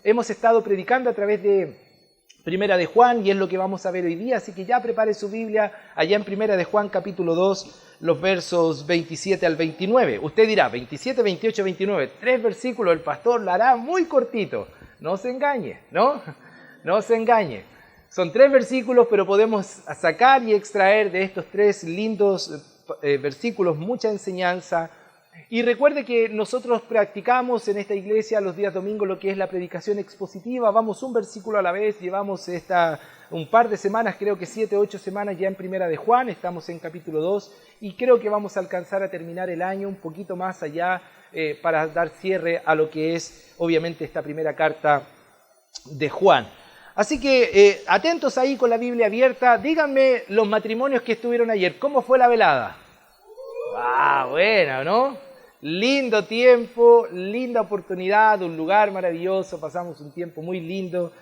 hemos estado predicando a través de Primera de Juan y es lo que vamos a ver hoy día, así que ya prepare su Biblia allá en Primera de Juan capítulo 2, los versos 27 al 29. Usted dirá, 27, 28, 29, 3 versículos, el pastor la hará muy cortito. No se engañe, ¿no? No se engañe. Son 3 versículos, pero podemos sacar y extraer de estos 3 lindos versículos mucha enseñanza. Y recuerde que nosotros practicamos en esta iglesia los días domingos lo que es la predicación expositiva. Vamos un versículo a la vez, llevamos un par de semanas, creo que 7, 8 semanas ya en Primera de Juan, estamos en capítulo 2 y creo que vamos a alcanzar a terminar el año un poquito más allá para dar cierre a lo que es obviamente esta primera carta de Juan. Así que atentos ahí con la Biblia abierta, díganme los matrimonios que estuvieron ayer, ¿cómo fue la velada? Bueno, ¿no? Lindo tiempo, linda oportunidad, un lugar maravilloso, pasamos un tiempo muy lindo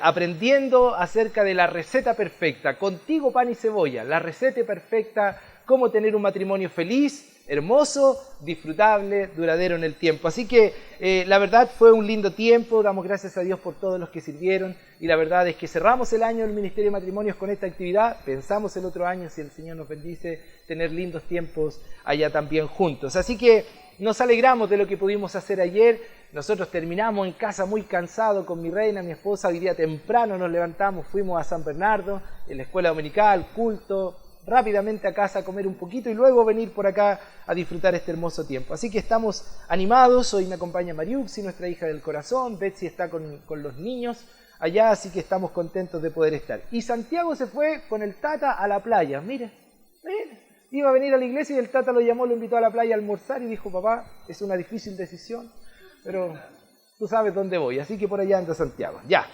aprendiendo acerca de la receta perfecta, contigo pan y cebolla, la receta perfecta, cómo tener un matrimonio feliz, hermoso, disfrutable, duradero en el tiempo. Así que la verdad fue un lindo tiempo, damos gracias a Dios por todos los que sirvieron y la verdad es que cerramos el año del Ministerio de Matrimonios con esta actividad, pensamos el otro año, si el Señor nos bendice, tener lindos tiempos allá también juntos. Así que nos alegramos de lo que pudimos hacer ayer. Nosotros terminamos en casa muy cansados con mi reina, mi esposa. Hoy día temprano nos levantamos, fuimos a San Bernardo, en la escuela dominical, culto, rápidamente a casa a comer un poquito y luego venir por acá a disfrutar este hermoso tiempo. Así que estamos animados. Hoy me acompaña Mariuxi, nuestra hija del corazón. Betsy está con los niños allá, así que estamos contentos de poder estar. Y Santiago se fue con el Tata a la playa. Mire. Iba a venir a la iglesia y el Tata lo llamó, lo invitó a la playa a almorzar y dijo, papá, es una difícil decisión, pero tú sabes dónde voy, así que por allá anda Santiago. Ya.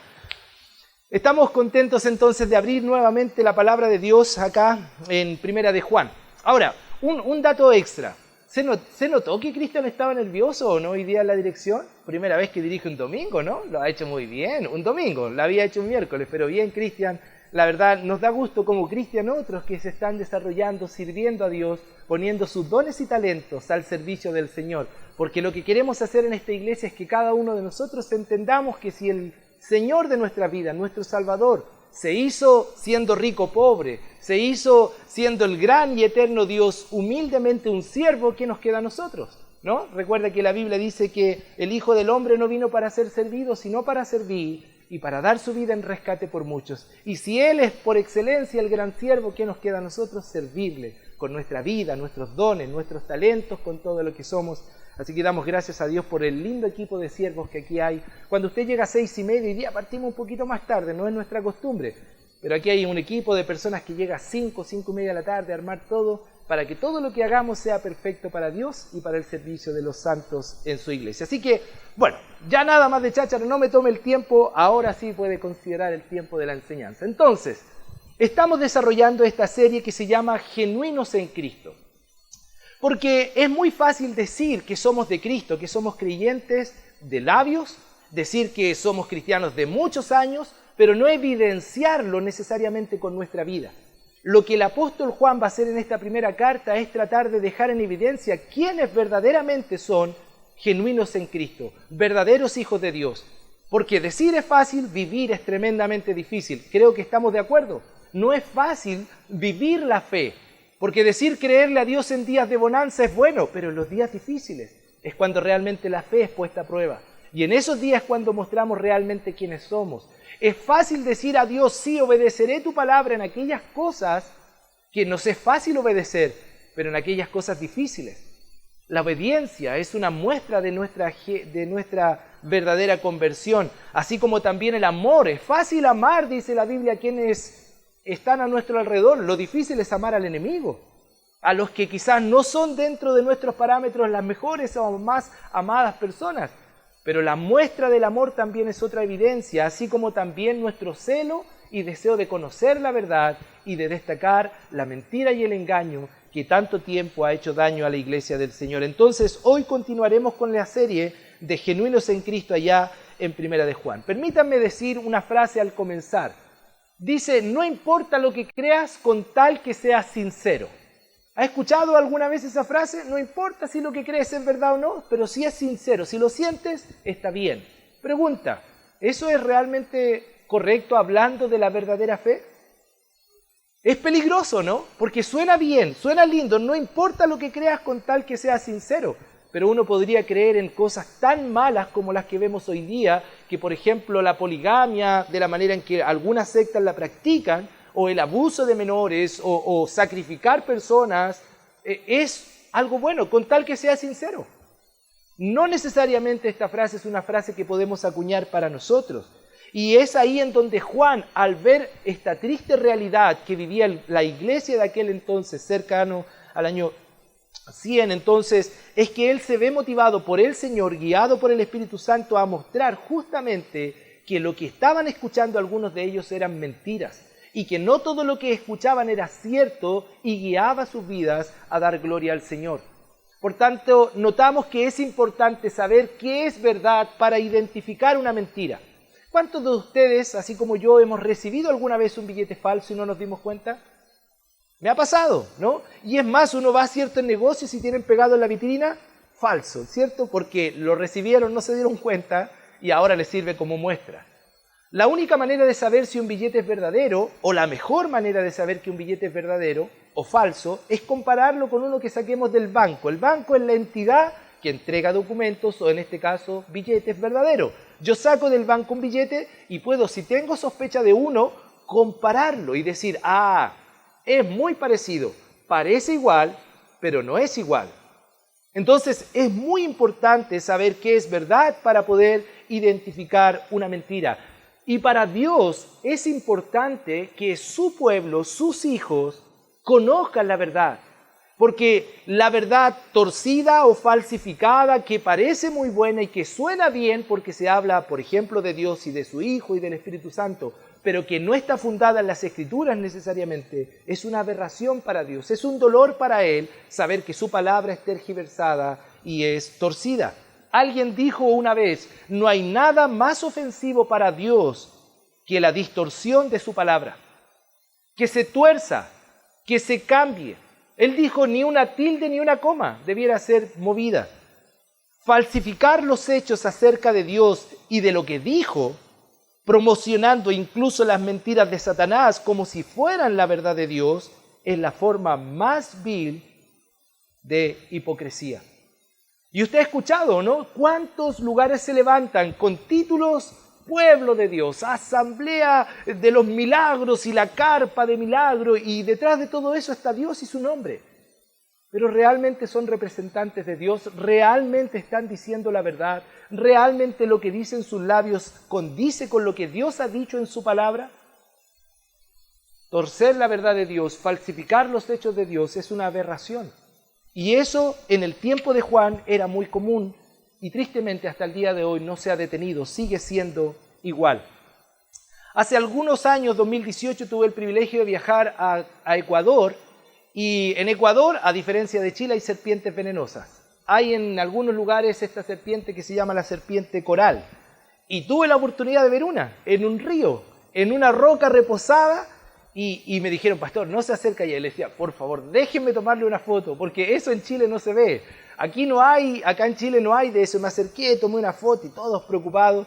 Estamos contentos entonces de abrir nuevamente la palabra de Dios acá en Primera de Juan. Ahora, un dato extra. ¿Se notó que Cristian estaba nervioso o no hoy día en la dirección? Primera vez que dirige un domingo, ¿no? Lo ha hecho muy bien. Un domingo, lo había hecho un miércoles, pero bien, Cristian. La verdad, nos da gusto como Cristian otros que se están desarrollando, sirviendo a Dios, poniendo sus dones y talentos al servicio del Señor. Porque lo que queremos hacer en esta iglesia es que cada uno de nosotros entendamos que si el Señor de nuestra vida, nuestro Salvador, se hizo siendo rico pobre, se hizo siendo el gran y eterno Dios, humildemente un siervo, ¿qué nos queda a nosotros? ¿No? Recuerda que la Biblia dice que el Hijo del Hombre no vino para ser servido, sino para servir y para dar su vida en rescate por muchos. Y si Él es por excelencia el gran siervo, ¿qué nos queda a nosotros? Servirle con nuestra vida, nuestros dones, nuestros talentos, con todo lo que somos. Así que damos gracias a Dios por el lindo equipo de siervos que aquí hay. Cuando usted llega a 6:30, hoy día partimos un poquito más tarde, no es nuestra costumbre. Pero aquí hay un equipo de personas que llega a 5:30 de la tarde a armar todo, para que todo lo que hagamos sea perfecto para Dios y para el servicio de los santos en su iglesia. Así que, bueno, ya nada más de cháchara, no me tome el tiempo, ahora sí puede considerar el tiempo de la enseñanza. Entonces, estamos desarrollando esta serie que se llama Genuinos en Cristo. Porque es muy fácil decir que somos de Cristo, que somos creyentes de labios, decir que somos cristianos de muchos años, pero no evidenciarlo necesariamente con nuestra vida. Lo que el apóstol Juan va a hacer en esta primera carta es tratar de dejar en evidencia quiénes verdaderamente son genuinos en Cristo, verdaderos hijos de Dios. Porque decir es fácil, vivir es tremendamente difícil. Creo que estamos de acuerdo. No es fácil vivir la fe, porque decir creerle a Dios en días de bonanza es bueno, pero en los días difíciles es cuando realmente la fe es puesta a prueba. Y en esos días es cuando mostramos realmente quiénes somos. Es fácil decir a Dios, sí, obedeceré tu palabra en aquellas cosas que nos es fácil obedecer, pero en aquellas cosas difíciles. La obediencia es una muestra de nuestra verdadera conversión, así como también el amor. Es fácil amar, dice la Biblia, a quienes están a nuestro alrededor. Lo difícil es amar al enemigo, a los que quizás no son dentro de nuestros parámetros las mejores o más amadas personas. Pero la muestra del amor también es otra evidencia, así como también nuestro celo y deseo de conocer la verdad y de destacar la mentira y el engaño que tanto tiempo ha hecho daño a la iglesia del Señor. Entonces, hoy continuaremos con la serie de Genuinos en Cristo allá en Primera de Juan. Permítanme decir una frase al comenzar. Dice, no importa lo que creas con tal que seas sincero. ¿Ha escuchado alguna vez esa frase? No importa si lo que crees es verdad o no, pero si es sincero, si lo sientes, está bien. Pregunta, ¿Eso es realmente correcto hablando de la verdadera fe? Es peligroso, ¿no? Porque suena bien, suena lindo, no importa lo que creas con tal que seas sincero. Pero uno podría creer en cosas tan malas como las que vemos hoy día, que por ejemplo la poligamia, de la manera en que algunas sectas la practican, o el abuso de menores, o sacrificar personas, es algo bueno, con tal que sea sincero. No necesariamente esta frase es una frase que podemos acuñar para nosotros. Y es ahí en donde Juan, al ver esta triste realidad que vivía la iglesia de aquel entonces, cercano al año 100, entonces, es que él se ve motivado por el Señor, guiado por el Espíritu Santo, a mostrar justamente que lo que estaban escuchando algunos de ellos eran mentiras, y que no todo lo que escuchaban era cierto y guiaba sus vidas a dar gloria al Señor. Por tanto, notamos que es importante saber qué es verdad para identificar una mentira. ¿Cuántos de ustedes, así como yo, hemos recibido alguna vez un billete falso y no nos dimos cuenta? Me ha pasado, ¿no? Y es más, uno va a ciertos negocios y tienen pegado en la vitrina falso, ¿cierto? Porque lo recibieron, no se dieron cuenta y ahora les sirve como muestra. La única manera de saber si un billete es verdadero, o la mejor manera de saber que un billete es verdadero o falso, es compararlo con uno que saquemos del banco. El banco es la entidad que entrega documentos, o en este caso, billetes verdaderos. Yo saco del banco un billete y puedo, si tengo sospecha de uno, compararlo y decir, es muy parecido, parece igual, pero no es igual. Entonces es muy importante saber qué es verdad para poder identificar una mentira. Y para Dios es importante que su pueblo, sus hijos, conozcan la verdad. Porque la verdad torcida o falsificada, que parece muy buena y que suena bien porque se habla, por ejemplo, de Dios y de su Hijo y del Espíritu Santo, pero que no está fundada en las Escrituras necesariamente, es una aberración para Dios, es un dolor para Él saber que su palabra es tergiversada y es torcida. Alguien dijo una vez, no hay nada más ofensivo para Dios que la distorsión de su palabra, que se tuerza, que se cambie. Él dijo, ni una tilde ni una coma debiera ser movida. Falsificar los hechos acerca de Dios y de lo que dijo, promocionando incluso las mentiras de Satanás como si fueran la verdad de Dios, es la forma más vil de hipocresía. Y usted ha escuchado, ¿no? ¿Cuántos lugares se levantan con títulos pueblo de Dios, asamblea de los milagros y la carpa de milagro, y detrás de todo eso está Dios y su nombre? Pero realmente son representantes de Dios, realmente están diciendo la verdad, realmente lo que dicen sus labios condice con lo que Dios ha dicho en su palabra. Torcer la verdad de Dios, falsificar los hechos de Dios es una aberración. Y eso en el tiempo de Juan era muy común y tristemente hasta el día de hoy no se ha detenido, sigue siendo igual. Hace algunos años, 2018, tuve el privilegio de viajar a Ecuador, y en Ecuador, a diferencia de Chile, hay serpientes venenosas. Hay en algunos lugares esta serpiente que se llama la serpiente coral. Y tuve la oportunidad de ver una en un río, en una roca reposada, y me dijeron, pastor, no se acerca. Y él decía, por favor, déjenme tomarle una foto, porque eso en Chile no se ve. Aquí no hay, acá en Chile no hay de eso. Me acerqué, tomé una foto y todos preocupados.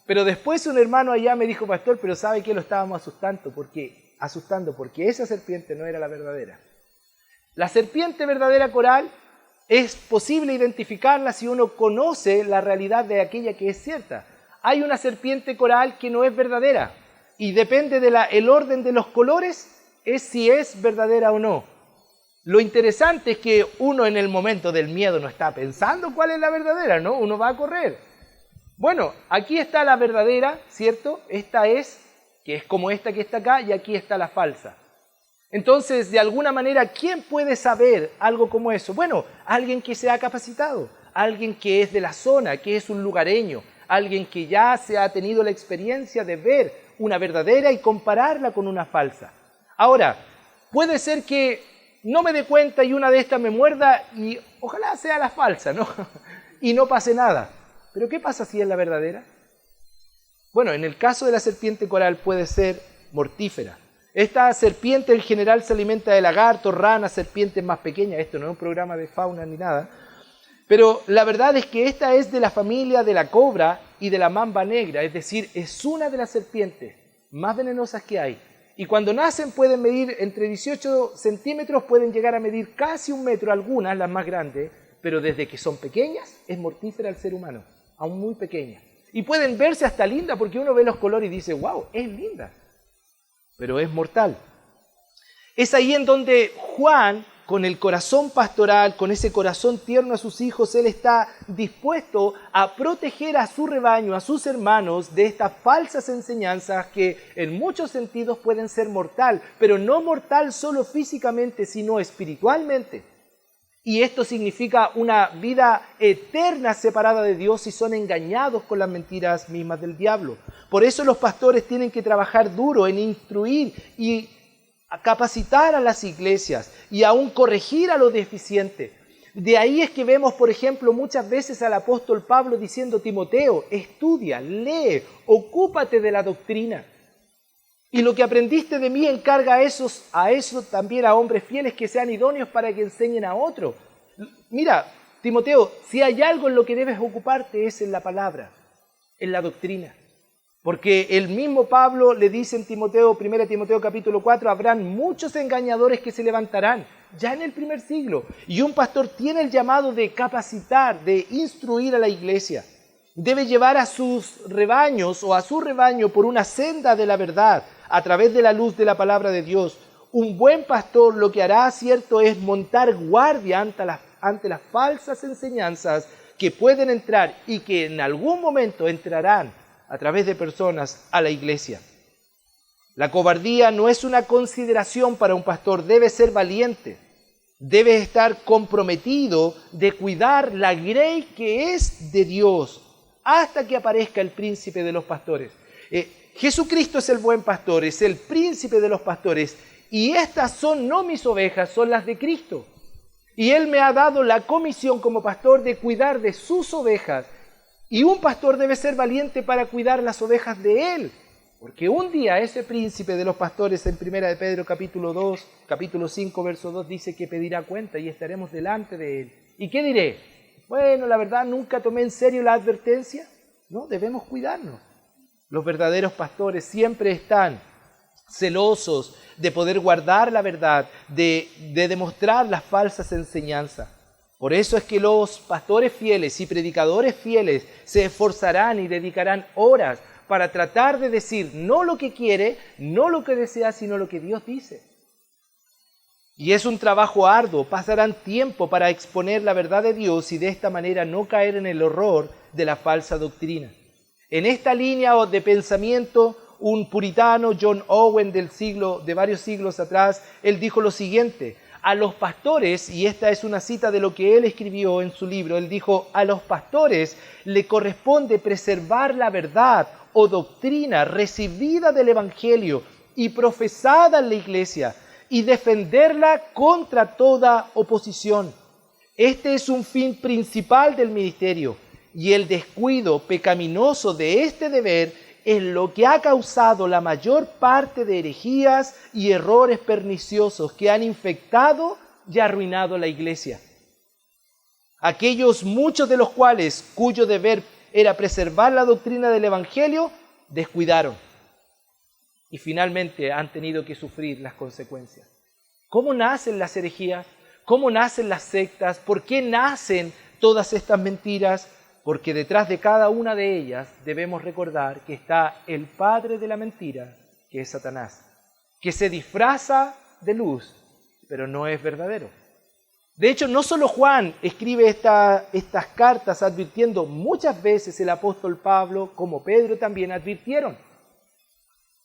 Pero después un hermano allá me dijo, pastor, pero ¿sabe qué? Lo estábamos asustando porque esa serpiente no era la verdadera. La serpiente verdadera coral es posible identificarla si uno conoce la realidad de aquella que es cierta. Hay una serpiente coral que no es verdadera y depende del orden de los colores es si es verdadera o no. Lo interesante es que uno en el momento del miedo no está pensando cuál es la verdadera, ¿no? Uno va a correr. Bueno, aquí está la verdadera, ¿cierto? Esta es, que es como esta que está acá, y aquí está la falsa. Entonces, de alguna manera, ¿quién puede saber algo como eso? Bueno, alguien que se ha capacitado, alguien que es de la zona, que es un lugareño, alguien que ya se ha tenido la experiencia de ver una verdadera y compararla con una falsa. Ahora, puede ser que no me dé cuenta y una de estas me muerda y ojalá sea la falsa, ¿no? Y no pase nada. ¿Pero qué pasa si es la verdadera? Bueno, en el caso de la serpiente coral puede ser mortífera. Esta serpiente en general se alimenta de lagartos, ranas, serpientes más pequeñas. Esto no es un programa de fauna ni nada. Pero la verdad es que esta es de la familia de la cobra y de la mamba negra, es decir, es una de las serpientes más venenosas que hay. Y cuando nacen pueden medir entre 18 centímetros, pueden llegar a medir casi 1 metro algunas, las más grandes, pero desde que son pequeñas es mortífera al ser humano, aún muy pequeña. Y pueden verse hasta linda porque uno ve los colores y dice, wow, es linda, pero es mortal. Es ahí en donde Juan, con el corazón pastoral, con ese corazón tierno a sus hijos, él está dispuesto a proteger a su rebaño, a sus hermanos, de estas falsas enseñanzas que en muchos sentidos pueden ser mortal, pero no mortal solo físicamente, sino espiritualmente. Y esto significa una vida eterna separada de Dios y son engañados con las mentiras mismas del diablo. Por eso los pastores tienen que trabajar duro en instruir y a capacitar a las iglesias y aún corregir a los deficientes. De ahí es que vemos, por ejemplo, muchas veces al apóstol Pablo diciendo: Timoteo, estudia, lee, ocúpate de la doctrina. Y lo que aprendiste de mí encarga a eso también a hombres fieles que sean idóneos para que enseñen a otros. Mira, Timoteo, si hay algo en lo que debes ocuparte es en la palabra, en la doctrina. Porque el mismo Pablo le dice en Timoteo, 1 Timoteo capítulo 4, habrán muchos engañadores que se levantarán, ya en el primer siglo. Y un pastor tiene el llamado de capacitar, de instruir a la iglesia. Debe llevar a sus rebaños o a su rebaño por una senda de la verdad, a través de la luz de la palabra de Dios. Un buen pastor lo que hará, cierto, es montar guardia ante las falsas enseñanzas que pueden entrar y que en algún momento entrarán a través de personas a la iglesia. La cobardía no es una consideración para un pastor, debe ser valiente, debe estar comprometido de cuidar la grey que es de Dios hasta que aparezca el príncipe de los pastores. Jesucristo es el buen pastor, es el príncipe de los pastores, y estas son no mis ovejas, son las de Cristo. Y Él me ha dado la comisión como pastor de cuidar de sus ovejas. Y un pastor debe ser valiente para cuidar las ovejas de él, porque un día ese príncipe de los pastores en 1 de Pedro capítulo 5, verso 2 dice que pedirá cuenta y estaremos delante de él. ¿Y qué diré? Bueno, la verdad nunca tomé en serio la advertencia. No, debemos cuidarnos. Los verdaderos pastores siempre están celosos de poder guardar la verdad, de demostrar las falsas enseñanzas. Por eso es que los pastores fieles y predicadores fieles se esforzarán y dedicarán horas para tratar de decir no lo que quiere, no lo que desea, sino lo que Dios dice. Y es un trabajo arduo, pasarán tiempo para exponer la verdad de Dios y de esta manera no caer en el error de la falsa doctrina. En esta línea de pensamiento, un puritano, John Owen, de varios siglos atrás, él dijo lo siguiente: a los pastores, y esta es una cita de lo que él escribió en su libro, él dijo: a los pastores le corresponde preservar la verdad o doctrina recibida del Evangelio y profesada en la iglesia y defenderla contra toda oposición. Este es un fin principal del ministerio y el descuido pecaminoso de este deber es lo que ha causado la mayor parte de herejías y errores perniciosos que han infectado y arruinado la iglesia. Aquellos muchos de los cuales cuyo deber era preservar la doctrina del Evangelio, descuidaron y finalmente han tenido que sufrir las consecuencias. ¿Cómo nacen las herejías? ¿Cómo nacen las sectas? ¿Por qué nacen todas estas mentiras? Porque detrás de cada una de ellas debemos recordar que está el padre de la mentira, que es Satanás, que se disfraza de luz, pero no es verdadero. De hecho, no solo Juan escribe estas cartas advirtiendo, muchas veces el apóstol Pablo, como Pedro, también advirtieron.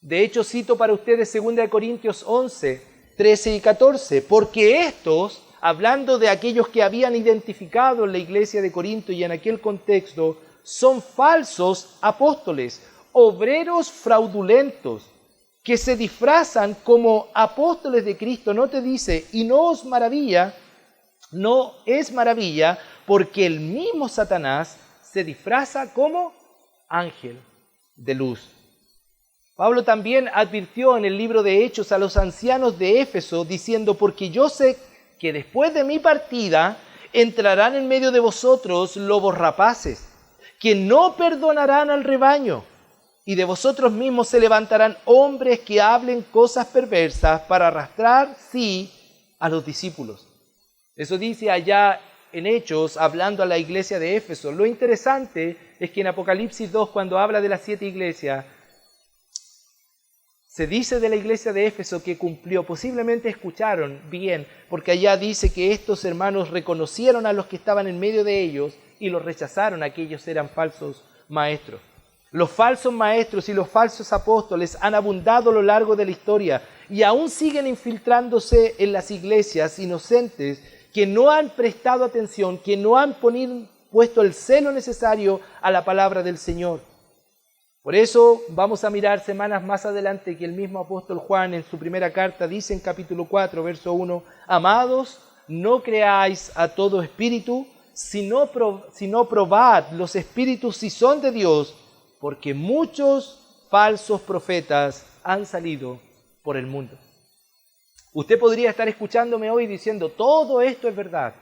De hecho, cito para ustedes 2 Corintios 11, 13 y 14, porque estos, hablando de aquellos que habían identificado en la iglesia de Corinto y en aquel contexto, son falsos apóstoles, obreros fraudulentos, que se disfrazan como apóstoles de Cristo. No te dice, y no es maravilla, porque el mismo Satanás se disfraza como ángel de luz. Pablo también advirtió en el libro de Hechos a los ancianos de Éfeso, diciendo, porque yo sé que después de mi partida entrarán en medio de vosotros lobos rapaces, que no perdonarán al rebaño, y de vosotros mismos se levantarán hombres que hablen cosas perversas para arrastrar, sí, a los discípulos. Eso dice allá en Hechos, hablando a la iglesia de Éfeso. Lo interesante es que en Apocalipsis 2, cuando habla de las 7 iglesias, se dice de la iglesia de Éfeso que cumplió. Posiblemente escucharon bien, porque allá dice que estos hermanos reconocieron a los que estaban en medio de ellos y los rechazaron, aquellos eran falsos maestros. Los falsos maestros y los falsos apóstoles han abundado a lo largo de la historia y aún siguen infiltrándose en las iglesias inocentes que no han prestado atención, que no han puesto el celo necesario a la palabra del Señor. Por eso vamos a mirar semanas más adelante que el mismo apóstol Juan en su primera carta dice en capítulo 4, verso 1, amados, no creáis a todo espíritu, sino probad los espíritus si son de Dios, porque muchos falsos profetas han salido por el mundo. Usted podría estar escuchándome hoy diciendo, todo esto es verdad.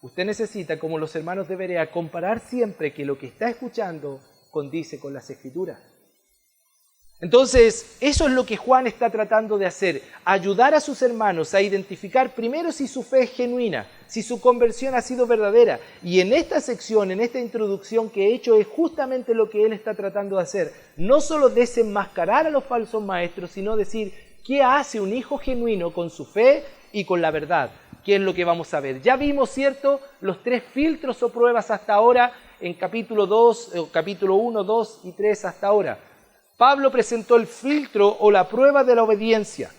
Usted necesita, como los hermanos de Berea, comparar siempre que lo que está escuchando condice con las Escrituras. Entonces, eso es lo que Juan está tratando de hacer, ayudar a sus hermanos a identificar primero si su fe es genuina, si su conversión ha sido verdadera. Y en esta sección, en esta introducción que he hecho, es justamente lo que él está tratando de hacer. No solo desenmascarar a los falsos maestros, sino decir, ¿qué hace un hijo genuino con su fe y con la verdad? ¿Qué es lo que vamos a ver? Ya vimos, ¿cierto?, los 3 filtros o pruebas hasta ahora en capítulo 1, 2 y 3 hasta ahora. Pablo presentó el filtro o la prueba de la obediencia.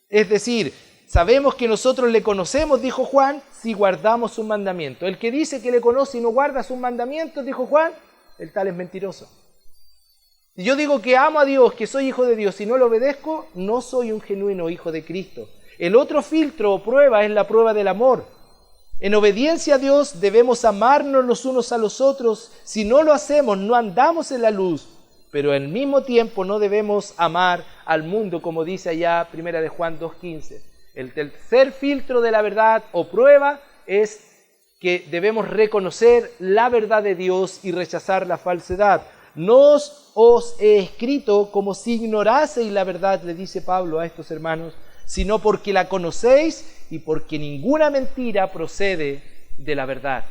Es decir, sabemos que nosotros le conocemos, dijo Juan, si guardamos sus mandamientos. El que dice que le conoce y no guarda sus mandamientos, dijo Juan, el tal es mentiroso. Si yo digo que amo a Dios, que soy hijo de Dios y no lo obedezco, no soy un genuino hijo de Cristo. El otro filtro o prueba es la prueba del amor. En obediencia a Dios debemos amarnos los unos a los otros. Si no lo hacemos, no andamos en la luz. Pero al mismo tiempo no debemos amar al mundo, como dice allá 1 de Juan 2:15. El tercer filtro de la verdad o prueba es que debemos reconocer la verdad de Dios y rechazar la falsedad. No os he escrito como si ignoraseis la verdad, le dice Pablo a estos hermanos, sino porque la conocéis y porque ninguna mentira procede de la verdad.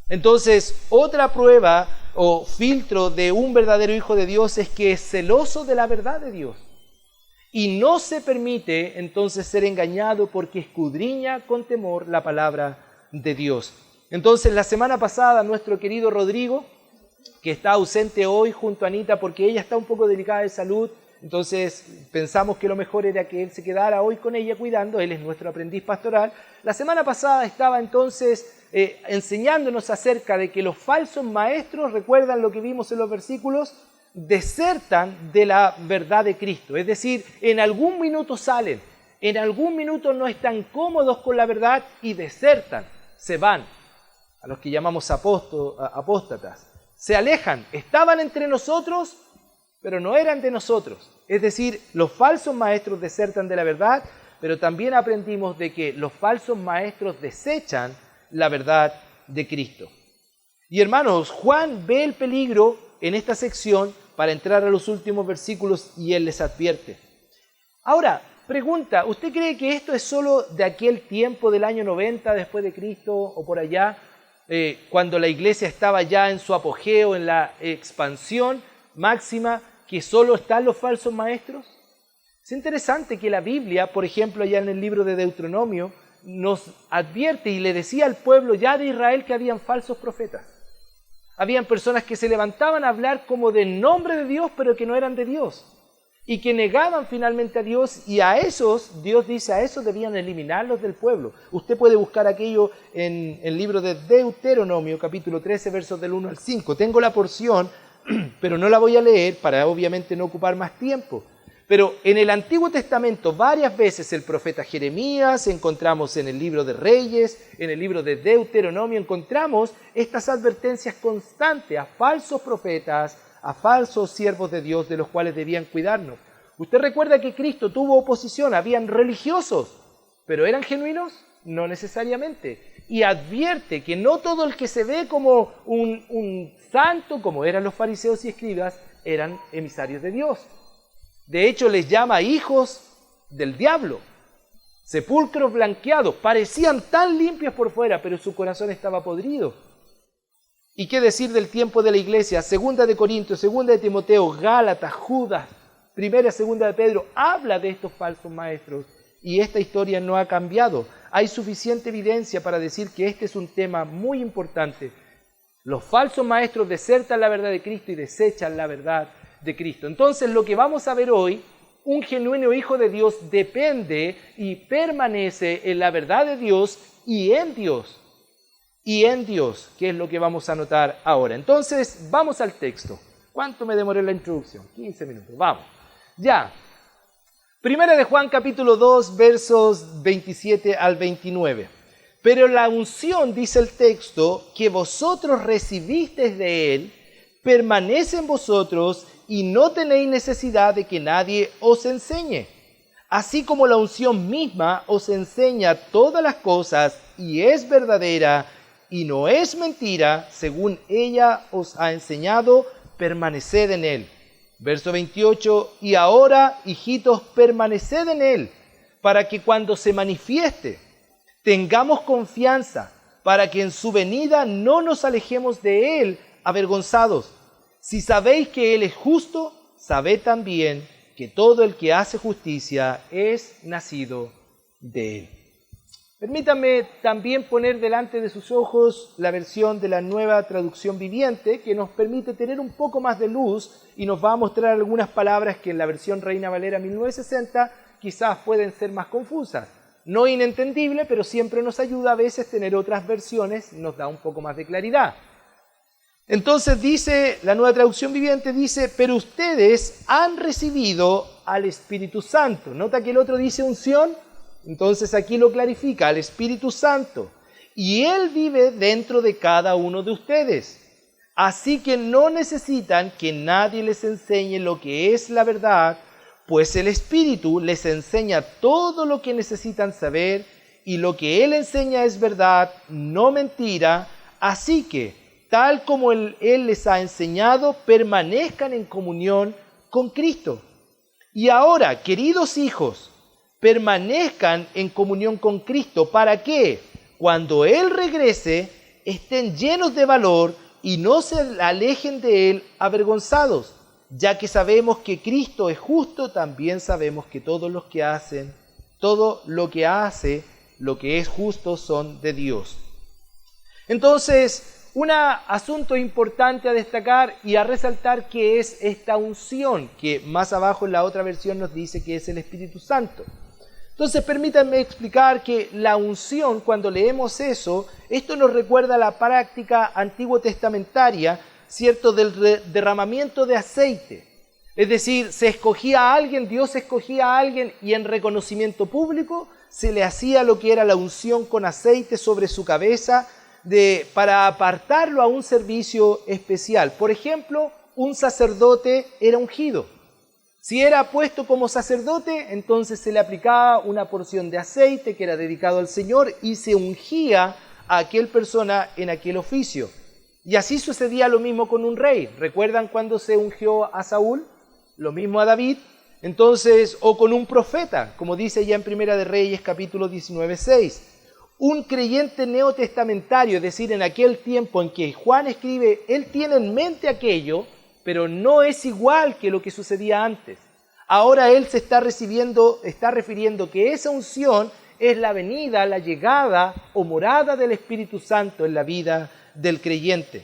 Entonces, otra prueba o filtro de un verdadero hijo de Dios es que es celoso de la verdad de Dios. Y no se permite entonces ser engañado porque escudriña con temor la palabra de Dios. Entonces, la semana pasada, nuestro querido Rodrigo, que está ausente hoy junto a Anita porque ella está un poco delicada de salud, entonces pensamos que lo mejor era que él se quedara hoy con ella cuidando, él es nuestro aprendiz pastoral. La semana pasada estaba entonces enseñándonos acerca de que los falsos maestros, recuerdan lo que vimos en los versículos, desertan de la verdad de Cristo. Es decir, en algún minuto salen, en algún minuto no están cómodos con la verdad y desertan, se van, a los que llamamos apóstatas. Se alejan, estaban entre nosotros, pero no eran de nosotros. Es decir, los falsos maestros desertan de la verdad, pero también aprendimos de que los falsos maestros desechan la verdad de Cristo. Y hermanos, Juan ve el peligro en esta sección para entrar a los últimos versículos y él les advierte. Ahora, pregunta, ¿usted cree que esto es solo de aquel tiempo del año 90 después de Cristo o por allá, cuando la iglesia estaba ya en su apogeo, en la expansión máxima, que solo están los falsos maestros? Es interesante que la Biblia, por ejemplo, allá en el libro de Deuteronomio, nos advierte y le decía al pueblo ya de Israel que habían falsos profetas. Habían personas que se levantaban a hablar como del nombre de Dios, pero que no eran de Dios. Y que negaban finalmente a Dios, y a esos, Dios dice, a esos debían eliminarlos del pueblo. Usted puede buscar aquello en el libro de Deuteronomio, capítulo 13, versos del 1 al 5. Tengo la porción, pero no la voy a leer para obviamente no ocupar más tiempo. Pero en el Antiguo Testamento varias veces el profeta Jeremías, encontramos en el libro de Reyes, en el libro de Deuteronomio, encontramos estas advertencias constantes a falsos profetas, a falsos siervos de Dios de los cuales debían cuidarnos. Usted recuerda que Cristo tuvo oposición, habían religiosos, pero ¿eran genuinos? No necesariamente. Y advierte que no todo el que se ve como un santo, como eran los fariseos y escribas, eran emisarios de Dios. De hecho, les llama hijos del diablo. Sepulcros blanqueados, parecían tan limpios por fuera, pero su corazón estaba podrido. ¿Y qué decir del tiempo de la iglesia? Segunda de Corintios, segunda de Timoteo, Gálatas, Judas, primera y segunda de Pedro, habla de estos falsos maestros y esta historia no ha cambiado. Hay suficiente evidencia para decir que este es un tema muy importante. Los falsos maestros desertan la verdad de Cristo y desechan la verdad de Cristo. Entonces, lo que vamos a ver hoy, un genuino hijo de Dios depende y permanece en la verdad de Dios y en Dios. Y en Dios, que es lo que vamos a notar ahora. Entonces, vamos al texto. ¿Cuánto me demoré en la introducción? 15 minutos. Vamos. Ya. Primera de Juan, capítulo 2, versos 27 al 29. Pero la unción, dice el texto, que vosotros recibisteis de Él, permanece en vosotros y no tenéis necesidad de que nadie os enseñe. Así como la unción misma os enseña todas las cosas y es verdadera y no es mentira, según ella os ha enseñado, permaneced en Él. Verso 28, y ahora, hijitos, permaneced en Él, para que cuando se manifieste, tengamos confianza, para que en su venida no nos alejemos de Él avergonzados. Si sabéis que Él es justo, sabed también que todo el que hace justicia es nacido de Él. Permítanme también poner delante de sus ojos la versión de la Nueva Traducción Viviente, que nos permite tener un poco más de luz y nos va a mostrar algunas palabras que en la versión Reina Valera 1960 quizás pueden ser más confusas. No inentendible, pero siempre nos ayuda a veces tener otras versiones, nos da un poco más de claridad. Entonces dice, la Nueva Traducción Viviente dice, pero ustedes han recibido al Espíritu Santo. Nota que el otro dice unción, entonces aquí lo clarifica, al Espíritu Santo. Y Él vive dentro de cada uno de ustedes. Así que no necesitan que nadie les enseñe lo que es la verdad, pues el Espíritu les enseña todo lo que necesitan saber y lo que Él enseña es verdad, no mentira. Así que, tal como Él les ha enseñado, permanezcan en comunión con Cristo. Y ahora, queridos hijos, permanezcan en comunión con Cristo para que, cuando Él regrese, estén llenos de valor y no se alejen de Él avergonzados. Ya que sabemos que Cristo es justo, también sabemos que todo lo que hace, lo que es justo, son de Dios. Entonces, un asunto importante a destacar y a resaltar que es esta unción, que más abajo en la otra versión nos dice que es el Espíritu Santo. Entonces permítanme explicar que la unción, cuando leemos eso, esto nos recuerda la práctica antiguo testamentaria, ¿cierto?, del derramamiento de aceite. Es decir, se escogía a alguien, Dios escogía a alguien y en reconocimiento público se le hacía lo que era la unción con aceite sobre su cabeza para apartarlo a un servicio especial. Por ejemplo, un sacerdote era ungido. Si era puesto como sacerdote, entonces se le aplicaba una porción de aceite que era dedicado al Señor y se ungía a aquel persona en aquel oficio. Y así sucedía lo mismo con un rey. ¿Recuerdan cuando se ungió a Saúl? Lo mismo a David. Entonces, o con un profeta, como dice ya en Primera de Reyes, capítulo 19:6. Un creyente neotestamentario, es decir, en aquel tiempo en que Juan escribe, él tiene en mente aquello, pero no es igual que lo que sucedía antes. Ahora él se está refiriendo que esa unción es la venida, la llegada o morada del Espíritu Santo en la vida del creyente.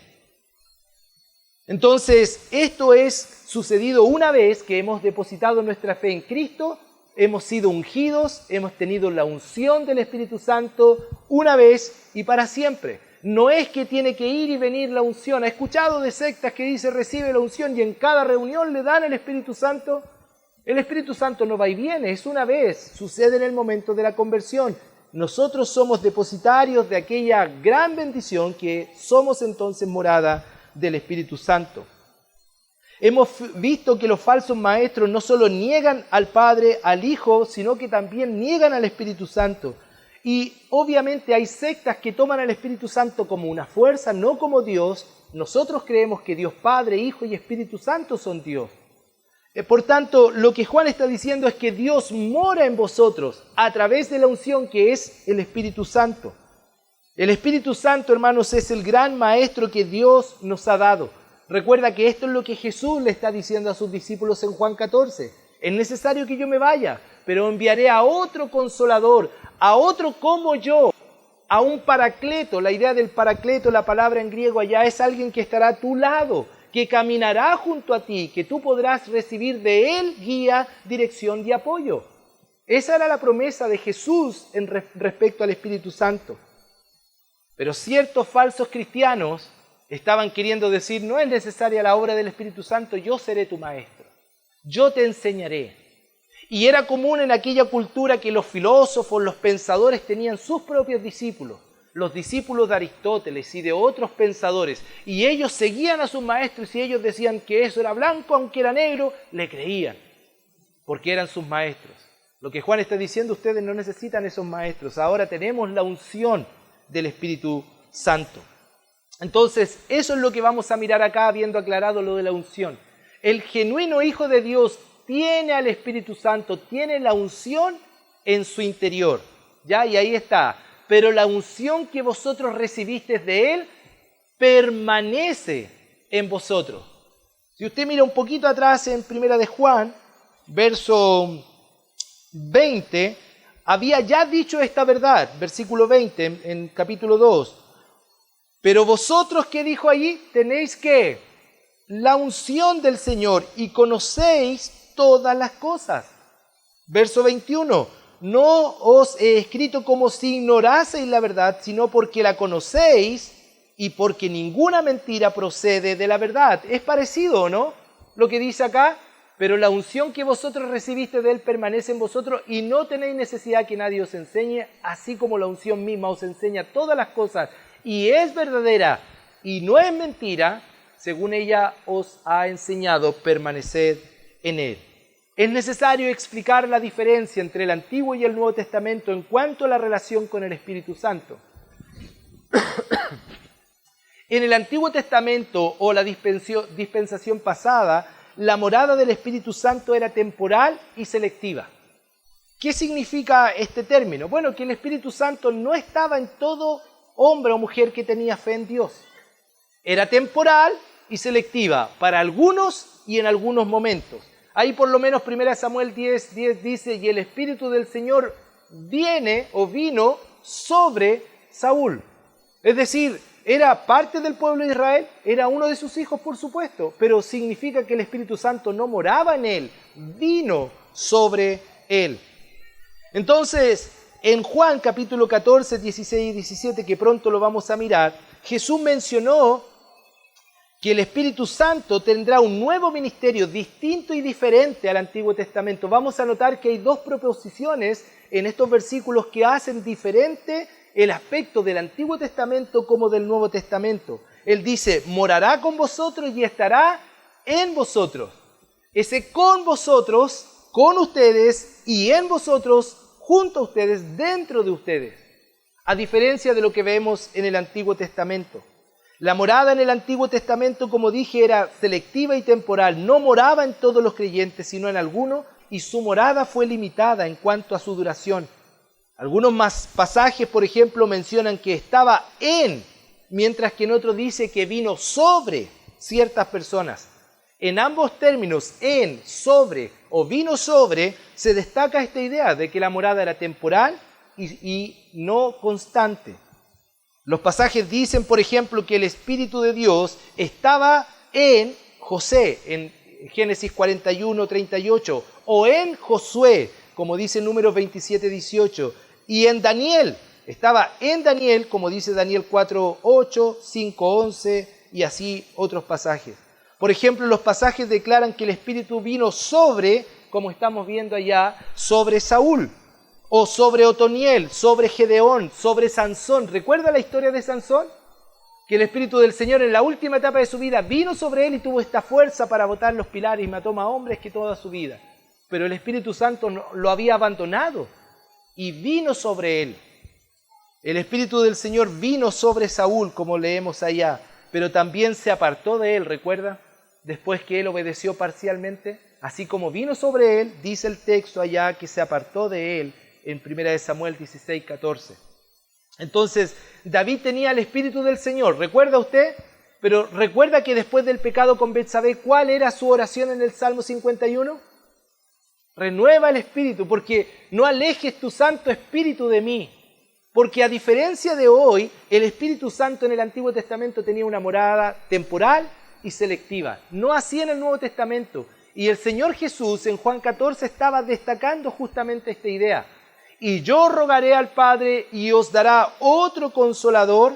Entonces, esto es sucedido una vez que hemos depositado nuestra fe en Cristo, hemos sido ungidos, hemos tenido la unción del Espíritu Santo una vez y para siempre. No es que tiene que ir y venir la unción. ¿Ha escuchado de sectas que dice recibe la unción y en cada reunión le dan el Espíritu Santo? El Espíritu Santo no va y viene, es una vez, sucede en el momento de la conversión. Nosotros somos depositarios de aquella gran bendición que somos entonces morada del Espíritu Santo. Hemos visto que los falsos maestros no solo niegan al Padre, al Hijo, sino que también niegan al Espíritu Santo. Y obviamente hay sectas que toman al Espíritu Santo como una fuerza, no como Dios. Nosotros creemos que Dios Padre, Hijo y Espíritu Santo son Dios. Por tanto, lo que Juan está diciendo es que Dios mora en vosotros a través de la unción que es el Espíritu Santo. El Espíritu Santo, hermanos, es el gran maestro que Dios nos ha dado. Recuerda que esto es lo que Jesús le está diciendo a sus discípulos en Juan 14. Es necesario que yo me vaya, pero enviaré a otro consolador, a otro como yo, a un paracleto. La idea del paracleto, la palabra en griego allá, es alguien que estará a tu lado, que caminará junto a ti, que tú podrás recibir de él guía, dirección y apoyo. Esa era la promesa de Jesús respecto al Espíritu Santo. Pero ciertos falsos cristianos estaban queriendo decir, no es necesaria la obra del Espíritu Santo, yo seré tu maestro, yo te enseñaré. Y era común en aquella cultura que los filósofos, los pensadores tenían sus propios discípulos, los discípulos de Aristóteles y de otros pensadores, y ellos seguían a sus maestros y ellos decían que eso era blanco, aunque era negro, le creían, porque eran sus maestros. Lo que Juan está diciendo, ustedes no necesitan esos maestros, ahora tenemos la unción del Espíritu Santo. Entonces, eso es lo que vamos a mirar acá, habiendo aclarado lo de la unción. El genuino Hijo de Dios tiene al Espíritu Santo, tiene la unción en su interior, ¿ya? Y ahí está. Pero la unción que vosotros recibisteis de Él permanece en vosotros. Si usted mira un poquito atrás en Primera de Juan, verso 20, había ya dicho esta verdad, versículo 20 en capítulo 2. Pero vosotros, ¿qué dijo allí? Tenéis que la unción del Señor y conocéis todas las cosas. Verso 21. No os he escrito como si ignoraseis la verdad, sino porque la conocéis y porque ninguna mentira procede de la verdad. ¿Es parecido, no? Lo que dice acá. Pero la unción que vosotros recibiste de Él permanece en vosotros y no tenéis necesidad que nadie os enseñe, así como la unción misma os enseña todas las cosas y es verdadera y no es mentira, según ella os ha enseñado, permaneced en Él. Es necesario explicar la diferencia entre el Antiguo y el Nuevo Testamento en cuanto a la relación con el Espíritu Santo. En el Antiguo Testamento o la dispensación pasada, la morada del Espíritu Santo era temporal y selectiva. ¿Qué significa este término? Bueno, que el Espíritu Santo no estaba en todo hombre o mujer que tenía fe en Dios. Era temporal y selectiva para algunos y en algunos momentos. Ahí por lo menos 1 Samuel 10:10 dice, y el Espíritu del Señor viene o vino sobre Saúl. Es decir, era parte del pueblo de Israel, era uno de sus hijos, por supuesto, pero significa que el Espíritu Santo no moraba en él, vino sobre él. Entonces, en Juan capítulo 14, 16 y 17, que pronto lo vamos a mirar, Jesús mencionó que el Espíritu Santo tendrá un nuevo ministerio distinto y diferente al Antiguo Testamento. Vamos a notar que hay dos proposiciones en estos versículos que hacen diferente el aspecto del Antiguo Testamento como del Nuevo Testamento. Él dice, morará con vosotros y estará en vosotros. Ese con vosotros, con ustedes y en vosotros, junto a ustedes, dentro de ustedes. A diferencia de lo que vemos en el Antiguo Testamento. La morada en el Antiguo Testamento, como dije, era selectiva y temporal. No moraba en todos los creyentes, sino en algunos, y su morada fue limitada en cuanto a su duración. Algunos más pasajes, por ejemplo, mencionan que estaba en, mientras que en otro dice que vino sobre ciertas personas. En ambos términos, en, sobre o vino sobre, se destaca esta idea de que la morada era temporal y no constante. Los pasajes dicen, por ejemplo, que el Espíritu de Dios estaba en José, en Génesis 41, 38, o en Josué, como dice Números 27, 18, y en Daniel, estaba en Daniel, como dice Daniel 4, 8, 5, 11, y así otros pasajes. Por ejemplo, los pasajes declaran que el Espíritu vino sobre, como estamos viendo allá, sobre Saúl, o sobre Otoniel, sobre Gedeón, sobre Sansón. ¿Recuerda la historia de Sansón? Que el Espíritu del Señor en la última etapa de su vida vino sobre él y tuvo esta fuerza para botar los pilares y mató más hombres que toda su vida. Pero el Espíritu Santo lo había abandonado y vino sobre él. El Espíritu del Señor vino sobre Saúl, como leemos allá, pero también se apartó de él, ¿recuerda? Después que él obedeció parcialmente, así como vino sobre él, dice el texto allá que se apartó de él en 1 Samuel 16, 14. Entonces, David tenía el Espíritu del Señor, ¿recuerda usted? Pero recuerda que después del pecado con Betsabé, ¿cuál era su oración en el Salmo 51? Renueva el Espíritu, porque no alejes tu Santo Espíritu de mí. Porque a diferencia de hoy, el Espíritu Santo en el Antiguo Testamento tenía una morada temporal y selectiva. No así en el Nuevo Testamento. Y el Señor Jesús en Juan 14 estaba destacando justamente esta idea. Y yo rogaré al Padre y os dará otro Consolador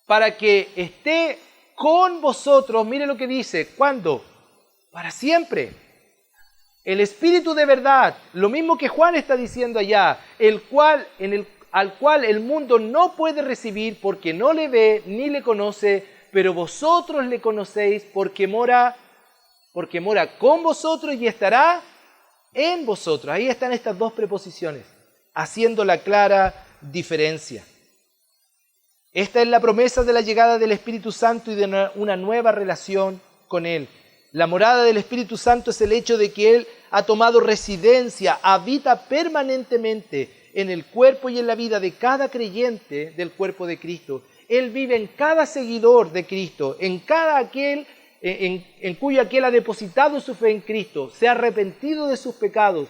para que esté con vosotros. Mire lo que dice, ¿cuándo? Para siempre. El Espíritu de verdad, lo mismo que Juan está diciendo allá, al cual el mundo no puede recibir porque no le ve ni le conoce, pero vosotros le conocéis porque mora con vosotros y estará en vosotros. Ahí están estas dos preposiciones, haciendo la clara diferencia. Esta es la promesa de la llegada del Espíritu Santo y de una nueva relación con Él. La morada del Espíritu Santo es el hecho de que Él ha tomado residencia, habita permanentemente en el cuerpo y en la vida de cada creyente del cuerpo de Cristo. Él vive en cada seguidor de Cristo, en cada aquel en cuyo aquel ha depositado su fe en Cristo, se ha arrepentido de sus pecados,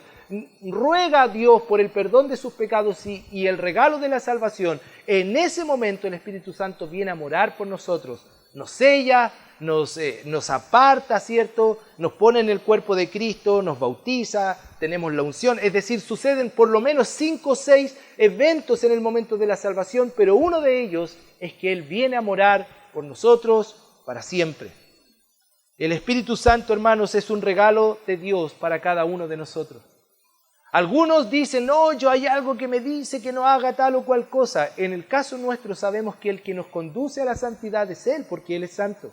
ruega a Dios por el perdón de sus pecados y el regalo de la salvación. En ese momento el Espíritu Santo viene a morar por nosotros, nos sella, nos aparta, ¿cierto? Nos pone en el cuerpo de Cristo, nos bautiza, tenemos la unción. Es decir, suceden por lo menos 5 o 6 eventos en el momento de la salvación, pero uno de ellos es que Él viene a morar por nosotros para siempre. El Espíritu Santo, hermanos, es un regalo de Dios para cada uno de nosotros. Algunos dicen, no, hay algo que me dice que no haga tal o cual cosa. En el caso nuestro sabemos que el que nos conduce a la santidad es Él, porque Él es santo.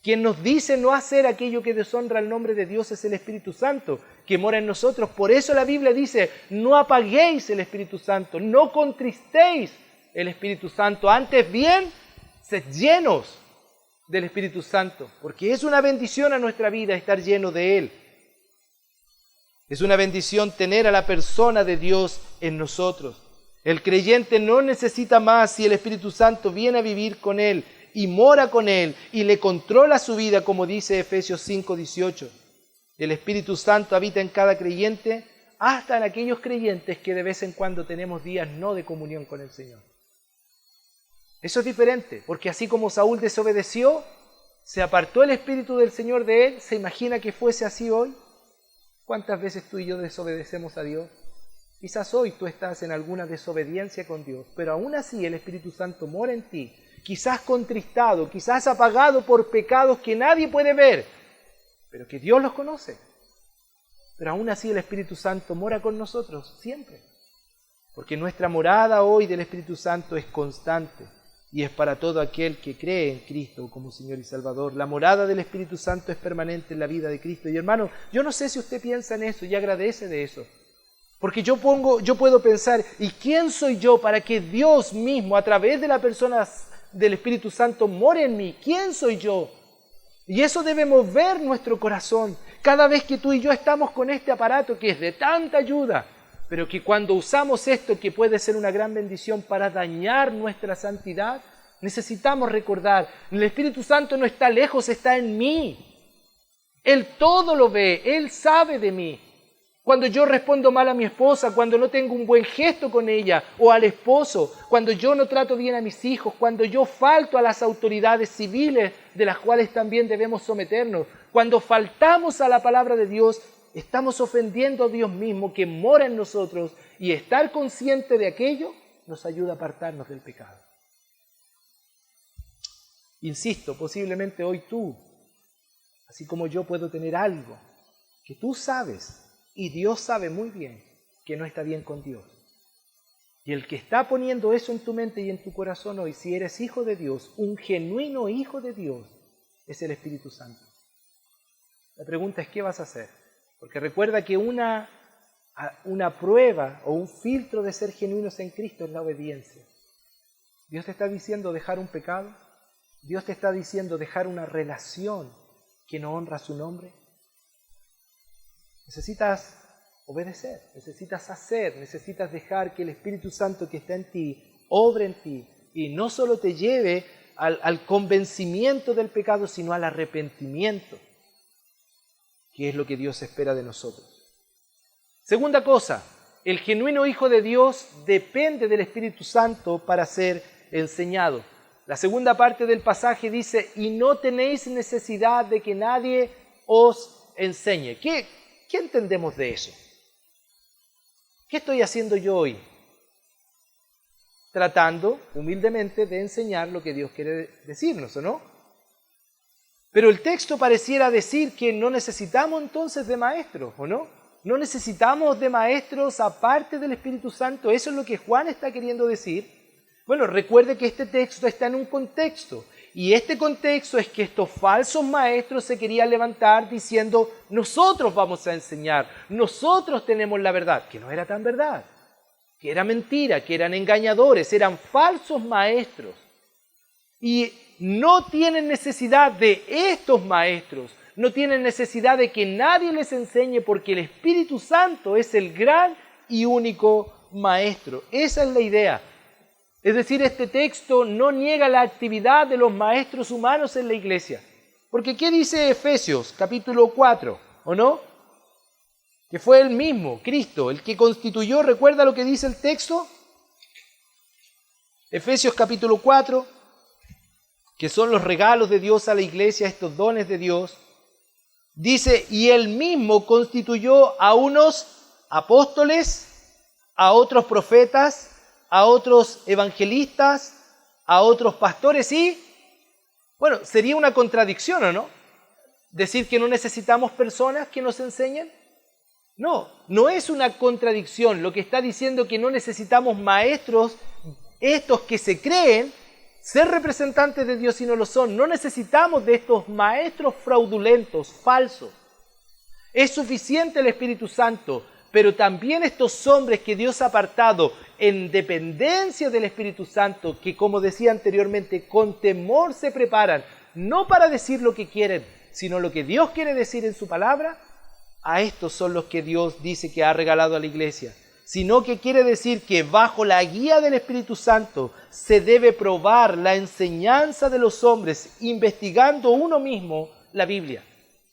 Quien nos dice no hacer aquello que deshonra el nombre de Dios es el Espíritu Santo, que mora en nosotros. Por eso la Biblia dice, no apaguéis el Espíritu Santo, no contristéis el Espíritu Santo, antes bien, sed llenos del Espíritu Santo, porque es una bendición a nuestra vida estar lleno de Él. Es una bendición tener a la persona de Dios en nosotros. El creyente no necesita más si el Espíritu Santo viene a vivir con él y mora con él y le controla su vida, como dice Efesios 5:18. El Espíritu Santo habita en cada creyente, hasta en aquellos creyentes que de vez en cuando tenemos días no de comunión con el Señor. Eso es diferente, porque así como Saúl desobedeció, se apartó el Espíritu del Señor de él. ¿Se imagina que fuese así hoy? ¿Cuántas veces tú y yo desobedecemos a Dios? Quizás hoy tú estás en alguna desobediencia con Dios, pero aún así el Espíritu Santo mora en ti, quizás contristado, quizás apagado por pecados que nadie puede ver, pero que Dios los conoce. Pero aún así el Espíritu Santo mora con nosotros siempre, porque nuestra morada hoy del Espíritu Santo es constante y es para todo aquel que cree en Cristo como Señor y Salvador. La morada del Espíritu Santo es permanente en la vida de Cristo. Y hermano, yo no sé si usted piensa en eso y agradece de eso. Porque yo puedo pensar, ¿y quién soy yo para que Dios mismo, a través de la persona del Espíritu Santo, more en mí? ¿Quién soy yo? Y eso debe mover nuestro corazón. Cada vez que tú y yo estamos con este aparato que es de tanta ayuda, pero que cuando usamos esto, que puede ser una gran bendición para dañar nuestra santidad, necesitamos recordar, el Espíritu Santo no está lejos, está en mí. Él todo lo ve, Él sabe de mí. Cuando yo respondo mal a mi esposa, cuando no tengo un buen gesto con ella o al esposo, cuando yo no trato bien a mis hijos, cuando yo falto a las autoridades civiles de las cuales también debemos someternos, cuando faltamos a la palabra de Dios, estamos ofendiendo a Dios mismo que mora en nosotros, y estar consciente de aquello nos ayuda a apartarnos del pecado. Insisto, posiblemente hoy tú, así como yo, puedo tener algo que tú sabes y Dios sabe muy bien que no está bien con Dios. Y el que está poniendo eso en tu mente y en tu corazón hoy, si eres hijo de Dios, un genuino hijo de Dios, es el Espíritu Santo. La pregunta es, ¿qué vas a hacer? Porque recuerda que una una prueba o un filtro de ser genuinos en Cristo es la obediencia. Dios te está diciendo dejar un pecado. Dios te está diciendo dejar una relación que no honra su nombre. Necesitas obedecer, necesitas hacer, necesitas dejar que el Espíritu Santo que está en ti obre en ti y no solo te lleve al convencimiento del pecado, sino al arrepentimiento, que es lo que Dios espera de nosotros. Segunda cosa, el genuino Hijo de Dios depende del Espíritu Santo para ser enseñado. La segunda parte del pasaje dice, y no tenéis necesidad de que nadie os enseñe. ¿Qué entendemos de eso? ¿Qué estoy haciendo yo hoy? Tratando humildemente de enseñar lo que Dios quiere decirnos, ¿o no? Pero el texto pareciera decir que no necesitamos entonces de maestros, ¿o no? No necesitamos de maestros aparte del Espíritu Santo. Eso es lo que Juan está queriendo decir. Bueno, recuerde que este texto está en un contexto. Y este contexto es que estos falsos maestros se querían levantar diciendo, nosotros vamos a enseñar, nosotros tenemos la verdad, que no era tan verdad, que era mentira, que eran engañadores, eran falsos maestros. Y no tienen necesidad de estos maestros, no tienen necesidad de que nadie les enseñe porque el Espíritu Santo es el gran y único maestro. Esa es la idea. Es decir, este texto no niega la actividad de los maestros humanos en la iglesia. Porque ¿qué dice Efesios capítulo 4? ¿O no? Que fue él mismo, Cristo, el que constituyó, ¿recuerda lo que dice el texto? Efesios capítulo 4, que son los regalos de Dios a la iglesia, estos dones de Dios. Dice, y él mismo constituyó a unos apóstoles, a otros profetas, a otros evangelistas, a otros pastores y, bueno, sería una contradicción, ¿o no? Decir que no necesitamos personas que nos enseñen. No, no es una contradicción. Lo que está diciendo que no necesitamos maestros, estos que se creen ser representantes de Dios y no lo son. No necesitamos de estos maestros fraudulentos, falsos. Es suficiente el Espíritu Santo, pero también estos hombres que Dios ha apartado en dependencia del Espíritu Santo, que como decía anteriormente, con temor se preparan, no para decir lo que quieren, sino lo que Dios quiere decir en su palabra, a estos son los que Dios dice que ha regalado a la iglesia. Sino que quiere decir que bajo la guía del Espíritu Santo se debe probar la enseñanza de los hombres, investigando uno mismo la Biblia.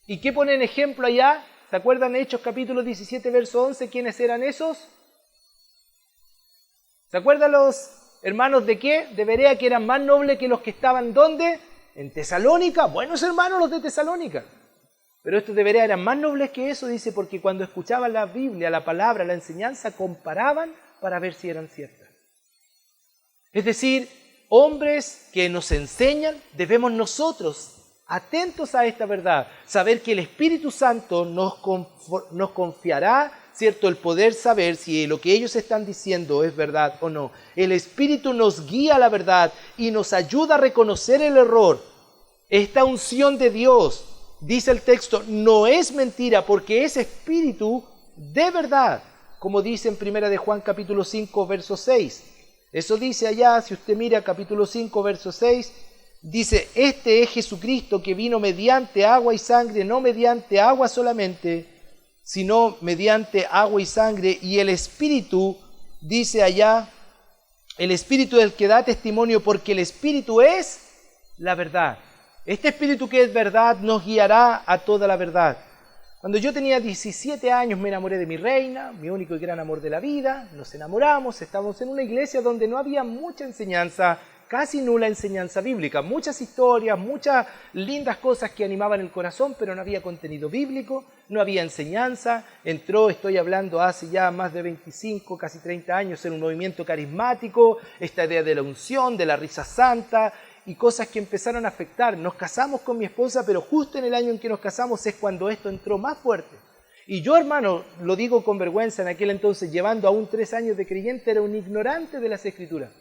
¿Y qué pone en ejemplo allá? ¿Se acuerdan Hechos capítulo 17, verso 11? ¿Quiénes eran esos? ¿Se acuerdan los hermanos de qué? De Berea, que eran más nobles que los que estaban, ¿dónde? En Tesalónica. Buenos hermanos los de Tesalónica. Pero estos de Berea eran más nobles que eso, dice, porque cuando escuchaban la Biblia, la palabra, la enseñanza, comparaban para ver si eran ciertas. Es decir, hombres que nos enseñan, debemos nosotros, atentos a esta verdad, saber que el Espíritu Santo nos confiará, ¿cierto?, el poder saber si lo que ellos están diciendo es verdad o no. El Espíritu nos guía a la verdad y nos ayuda a reconocer el error. Esta unción de Dios, dice el texto, no es mentira porque es Espíritu de verdad, como dice en 1 de Juan capítulo 5, verso 6. Eso dice allá, si usted mira capítulo 5, verso 6, dice, este es Jesucristo que vino mediante agua y sangre, no mediante agua solamente, sino mediante agua y sangre, y el Espíritu, dice allá, el Espíritu es el que da testimonio, porque el Espíritu es la verdad. Este Espíritu que es verdad nos guiará a toda la verdad. Cuando yo tenía 17 años me enamoré de mi reina, mi único y gran amor de la vida, nos enamoramos, estábamos en una iglesia donde no había mucha enseñanza, casi nula enseñanza bíblica, muchas historias, muchas lindas cosas que animaban el corazón, pero no había contenido bíblico, no había enseñanza. Estoy hablando hace ya más de 25, casi 30 años, en un movimiento carismático, esta idea de la unción, de la risa santa, y cosas que empezaron a afectar. Nos casamos con mi esposa, pero justo en el año en que nos casamos es cuando esto entró más fuerte. Y yo, hermano, lo digo con vergüenza, en aquel entonces, llevando aún 3 años de creyente, era un ignorante de las Escrituras.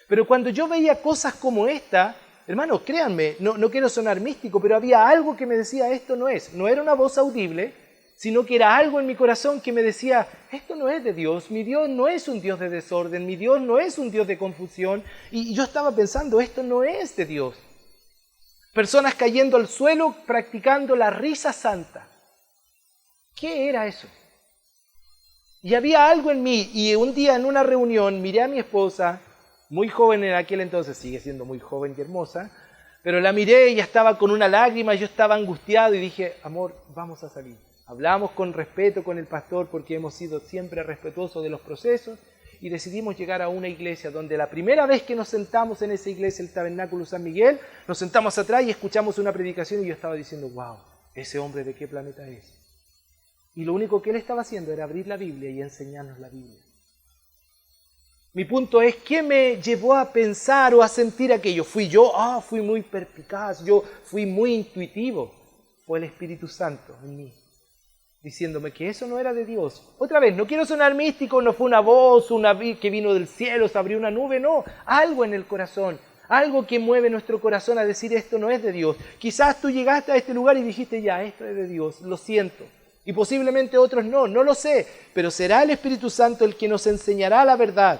Pero cuando yo veía cosas como esta, hermano, créanme, no quiero sonar místico, pero había algo que me decía, esto no es. No era una voz audible, sino que era algo en mi corazón que me decía, esto no es de Dios, mi Dios no es un Dios de desorden, mi Dios no es un Dios de confusión, y yo estaba pensando, esto no es de Dios. Personas cayendo al suelo practicando la risa santa. ¿Qué era eso? Y había algo en mí, y un día en una reunión miré a mi esposa, muy joven en aquel entonces, sigue siendo muy joven y hermosa, pero la miré y ella estaba con una lágrima, yo estaba angustiado y dije, amor, vamos a salir. Hablamos con respeto con el pastor porque hemos sido siempre respetuosos de los procesos y decidimos llegar a una iglesia donde la primera vez que nos sentamos en esa iglesia, el Tabernáculo San Miguel, nos sentamos atrás y escuchamos una predicación y yo estaba diciendo, wow, ese hombre de qué planeta es. Y lo único que él estaba haciendo era abrir la Biblia y enseñarnos la Biblia. Mi punto es, ¿qué me llevó a pensar o a sentir aquello? ¿Fui yo? Fui muy perspicaz, yo fui muy intuitivo. Fue el Espíritu Santo en mí, diciéndome que eso no era de Dios. Otra vez, no quiero sonar místico, no fue una voz que vino del cielo, se abrió una nube, no. Algo en el corazón, algo que mueve nuestro corazón a decir esto no es de Dios. Quizás tú llegaste a este lugar y dijiste ya, esto es de Dios, lo siento. Y posiblemente otros no lo sé. Pero será el Espíritu Santo el que nos enseñará la verdad.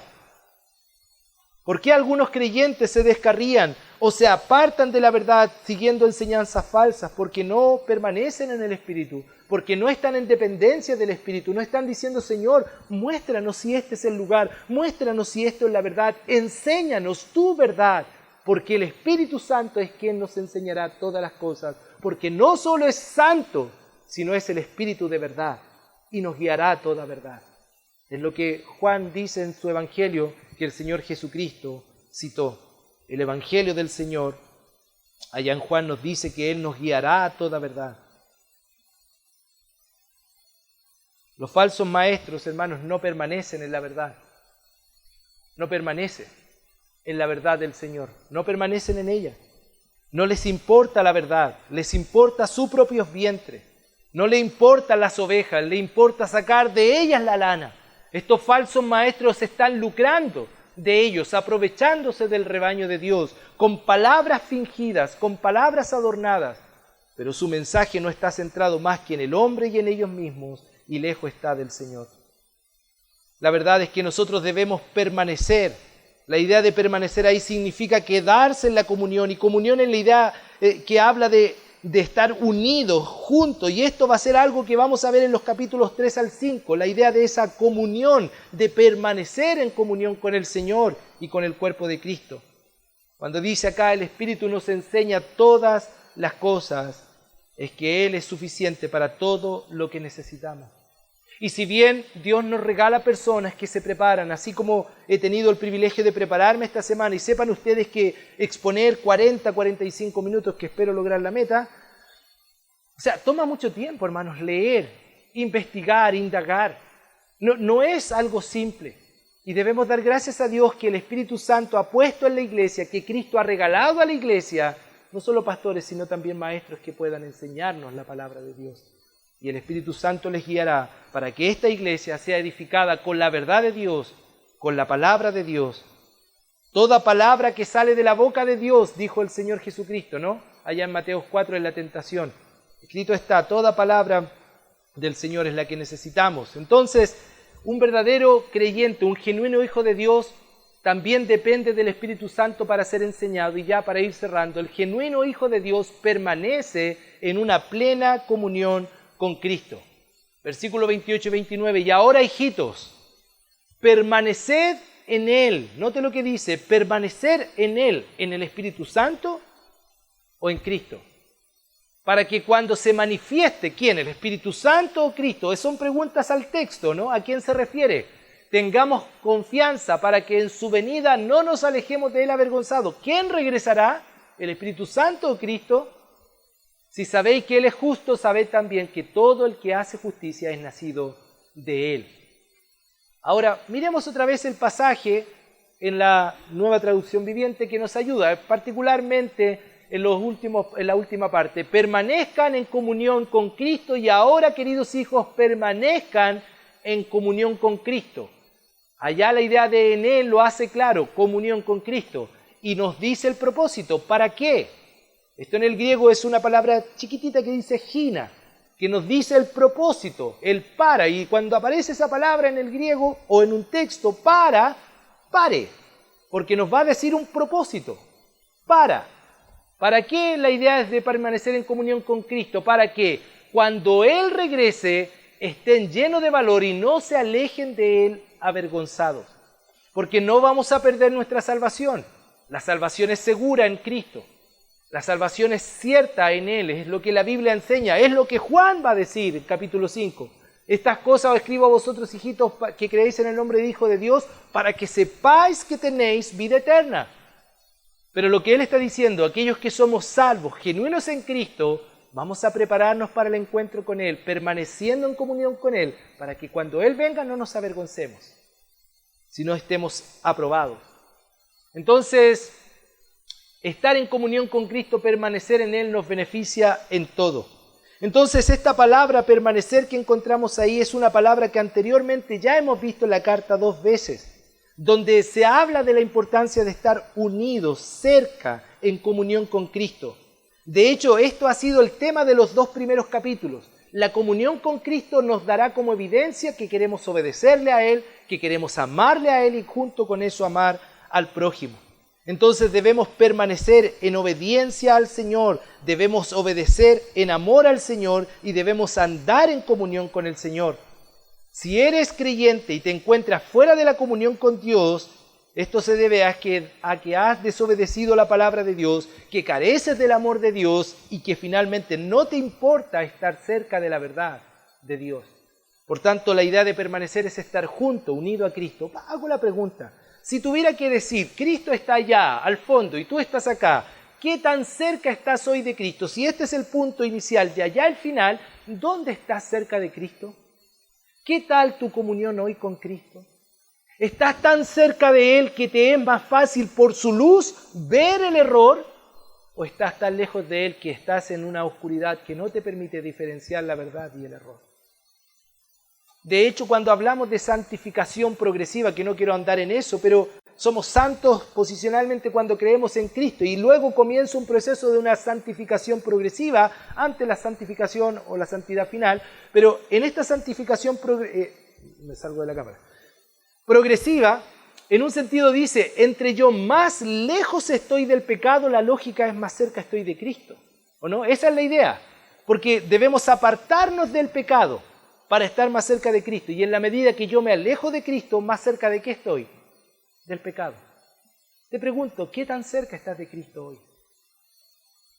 ¿Por qué algunos creyentes se descarrían o se apartan de la verdad siguiendo enseñanzas falsas? Porque no permanecen en el Espíritu, porque no están en dependencia del Espíritu, no están diciendo, Señor, muéstranos si este es el lugar, muéstranos si esto es la verdad, enséñanos tu verdad, porque el Espíritu Santo es quien nos enseñará todas las cosas, porque no solo es santo, sino es el Espíritu de verdad y nos guiará a toda verdad. Es lo que Juan dice en su Evangelio que el Señor Jesucristo citó. El Evangelio del Señor, allá en Juan nos dice que Él nos guiará a toda verdad. Los falsos maestros, hermanos, no permanecen en la verdad. No permanecen en la verdad del Señor. No permanecen en ella. No les importa la verdad. Les importa su propio vientre. No le importan las ovejas. Le importa sacar de ellas la lana. Estos falsos maestros están lucrando de ellos, aprovechándose del rebaño de Dios, con palabras fingidas, con palabras adornadas. Pero su mensaje no está centrado más que en el hombre y en ellos mismos, y lejos está del Señor. La verdad es que nosotros debemos permanecer. La idea de permanecer ahí significa quedarse en la comunión, y comunión es la idea que habla de estar unidos, juntos, y esto va a ser algo que vamos a ver en los capítulos 3 al 5, la idea de esa comunión, de permanecer en comunión con el Señor y con el cuerpo de Cristo. Cuando dice acá el Espíritu nos enseña todas las cosas, es que Él es suficiente para todo lo que necesitamos. Y si bien Dios nos regala personas que se preparan, así como he tenido el privilegio de prepararme esta semana, y sepan ustedes que exponer 40, 45 minutos, que espero lograr la meta, o sea, toma mucho tiempo, hermanos, leer, investigar, indagar. No es algo simple. Y debemos dar gracias a Dios que el Espíritu Santo ha puesto en la iglesia, que Cristo ha regalado a la iglesia, no solo pastores, sino también maestros que puedan enseñarnos la palabra de Dios. Y el Espíritu Santo les guiará para que esta iglesia sea edificada con la verdad de Dios, con la palabra de Dios. Toda palabra que sale de la boca de Dios, dijo el Señor Jesucristo, ¿no? Allá en Mateo 4 en la tentación. Escrito está, toda palabra del Señor es la que necesitamos. Entonces, un verdadero creyente, un genuino hijo de Dios, también depende del Espíritu Santo para ser enseñado. Y ya para ir cerrando, el genuino hijo de Dios permanece en una plena comunión con Cristo. Versículo 28 y 29. Y ahora, hijitos, permaneced en Él. Note lo que dice, permanecer en Él, en el Espíritu Santo o en Cristo. Para que cuando se manifieste, ¿quién? ¿El Espíritu Santo o Cristo? Son preguntas al texto, ¿no? ¿A quién se refiere? Tengamos confianza para que en su venida no nos alejemos de Él avergonzados. ¿Quién regresará? ¿El Espíritu Santo o Cristo? Si sabéis que Él es justo, sabed también que todo el que hace justicia es nacido de Él. Ahora, miremos otra vez el pasaje en la Nueva Traducción Viviente que nos ayuda, particularmente en la última parte. Permanezcan en comunión con Cristo y ahora, queridos hijos, permanezcan en comunión con Cristo. Allá la idea de en Él lo hace claro, comunión con Cristo. Y nos dice el propósito, ¿para qué? Esto en el griego es una palabra chiquitita que dice gina. que nos dice el propósito, el para. Y cuando aparece esa palabra en el griego o en un texto, pare, porque nos va a decir un propósito. ¿Para qué la idea es de permanecer en comunión con Cristo? Para que cuando Él regrese estén llenos de valor y no se alejen de Él avergonzados. Porque no vamos a perder nuestra salvación. La salvación es segura en Cristo. La salvación es cierta en Él, es lo que la Biblia enseña, es lo que Juan va a decir en capítulo 5. Estas cosas os escribo a vosotros, hijitos, que creéis en el nombre de Hijo de Dios, para que sepáis que tenéis vida eterna. Pero lo que Él está diciendo, aquellos que somos salvos, genuinos en Cristo, vamos a prepararnos para el encuentro con Él, permaneciendo en comunión con Él, para que cuando Él venga no nos avergoncemos, sino estemos aprobados. Entonces, estar en comunión con Cristo, permanecer en Él, nos beneficia en todo. Entonces, esta palabra permanecer que encontramos ahí es una palabra que anteriormente ya hemos visto en la carta 2 veces, donde se habla de la importancia de estar unidos, cerca, en comunión con Cristo. De hecho, esto ha sido el tema de los 2 primeros capítulos. La comunión con Cristo nos dará como evidencia que queremos obedecerle a Él, que queremos amarle a Él y junto con eso amar al prójimo. Entonces debemos permanecer en obediencia al Señor, debemos obedecer en amor al Señor y debemos andar en comunión con el Señor. Si eres creyente y te encuentras fuera de la comunión con Dios, esto se debe a que has desobedecido la palabra de Dios, que careces del amor de Dios y que finalmente no te importa estar cerca de la verdad de Dios. Por tanto, la idea de permanecer es estar junto, unido a Cristo. Hago la pregunta, si tuviera que decir, Cristo está allá, al fondo, y tú estás acá, ¿qué tan cerca estás hoy de Cristo? Si este es el punto inicial y allá el final, ¿dónde estás cerca de Cristo? ¿Qué tal tu comunión hoy con Cristo? ¿Estás tan cerca de Él que te es más fácil por su luz ver el error? ¿O estás tan lejos de Él que estás en una oscuridad que no te permite diferenciar la verdad y el error? De hecho, cuando hablamos de santificación progresiva, que no quiero andar en eso, pero somos santos posicionalmente cuando creemos en Cristo y luego comienza un proceso de una santificación progresiva ante la santificación o la santidad final, pero en esta santificación progresiva, en un sentido dice, entre yo más lejos estoy del pecado, la lógica es más cerca estoy de Cristo, ¿o no? Esa es la idea, porque debemos apartarnos del pecado para estar más cerca de Cristo, y en la medida que yo me alejo de Cristo, más cerca de qué estoy, del pecado. Te pregunto, ¿qué tan cerca estás de Cristo hoy?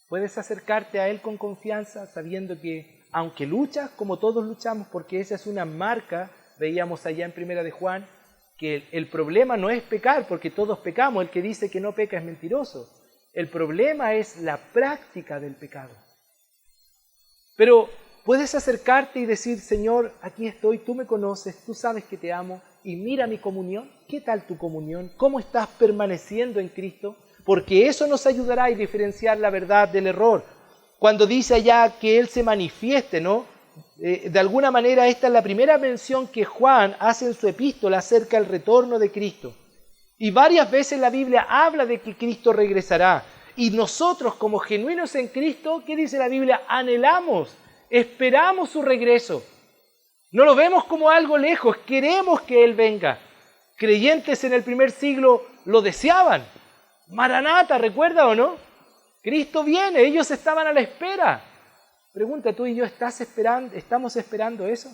¿Puedes acercarte a Él con confianza, sabiendo que, aunque luchas, como todos luchamos, porque esa es una marca, veíamos allá en Primera de Juan, que el problema no es pecar, porque todos pecamos, el que dice que no peca es mentiroso. El problema es la práctica del pecado. Pero puedes acercarte y decir, Señor, aquí estoy, tú me conoces, tú sabes que te amo, y mira mi comunión. ¿Qué tal tu comunión? ¿Cómo estás permaneciendo en Cristo? Porque eso nos ayudará a diferenciar la verdad del error. Cuando dice allá que Él se manifieste, ¿no? De alguna manera esta es la primera mención que Juan hace en su epístola acerca del retorno de Cristo. Y varias veces la Biblia habla de que Cristo regresará. Y nosotros como genuinos en Cristo, ¿qué dice la Biblia? Anhelamos, esperamos su regreso. No lo vemos como algo lejos, queremos que Él venga. Creyentes en el primer siglo lo deseaban. Maranata, ¿recuerda o no? Cristo viene, ellos estaban a la espera. Pregunta, ¿tú y yo estamos esperando eso?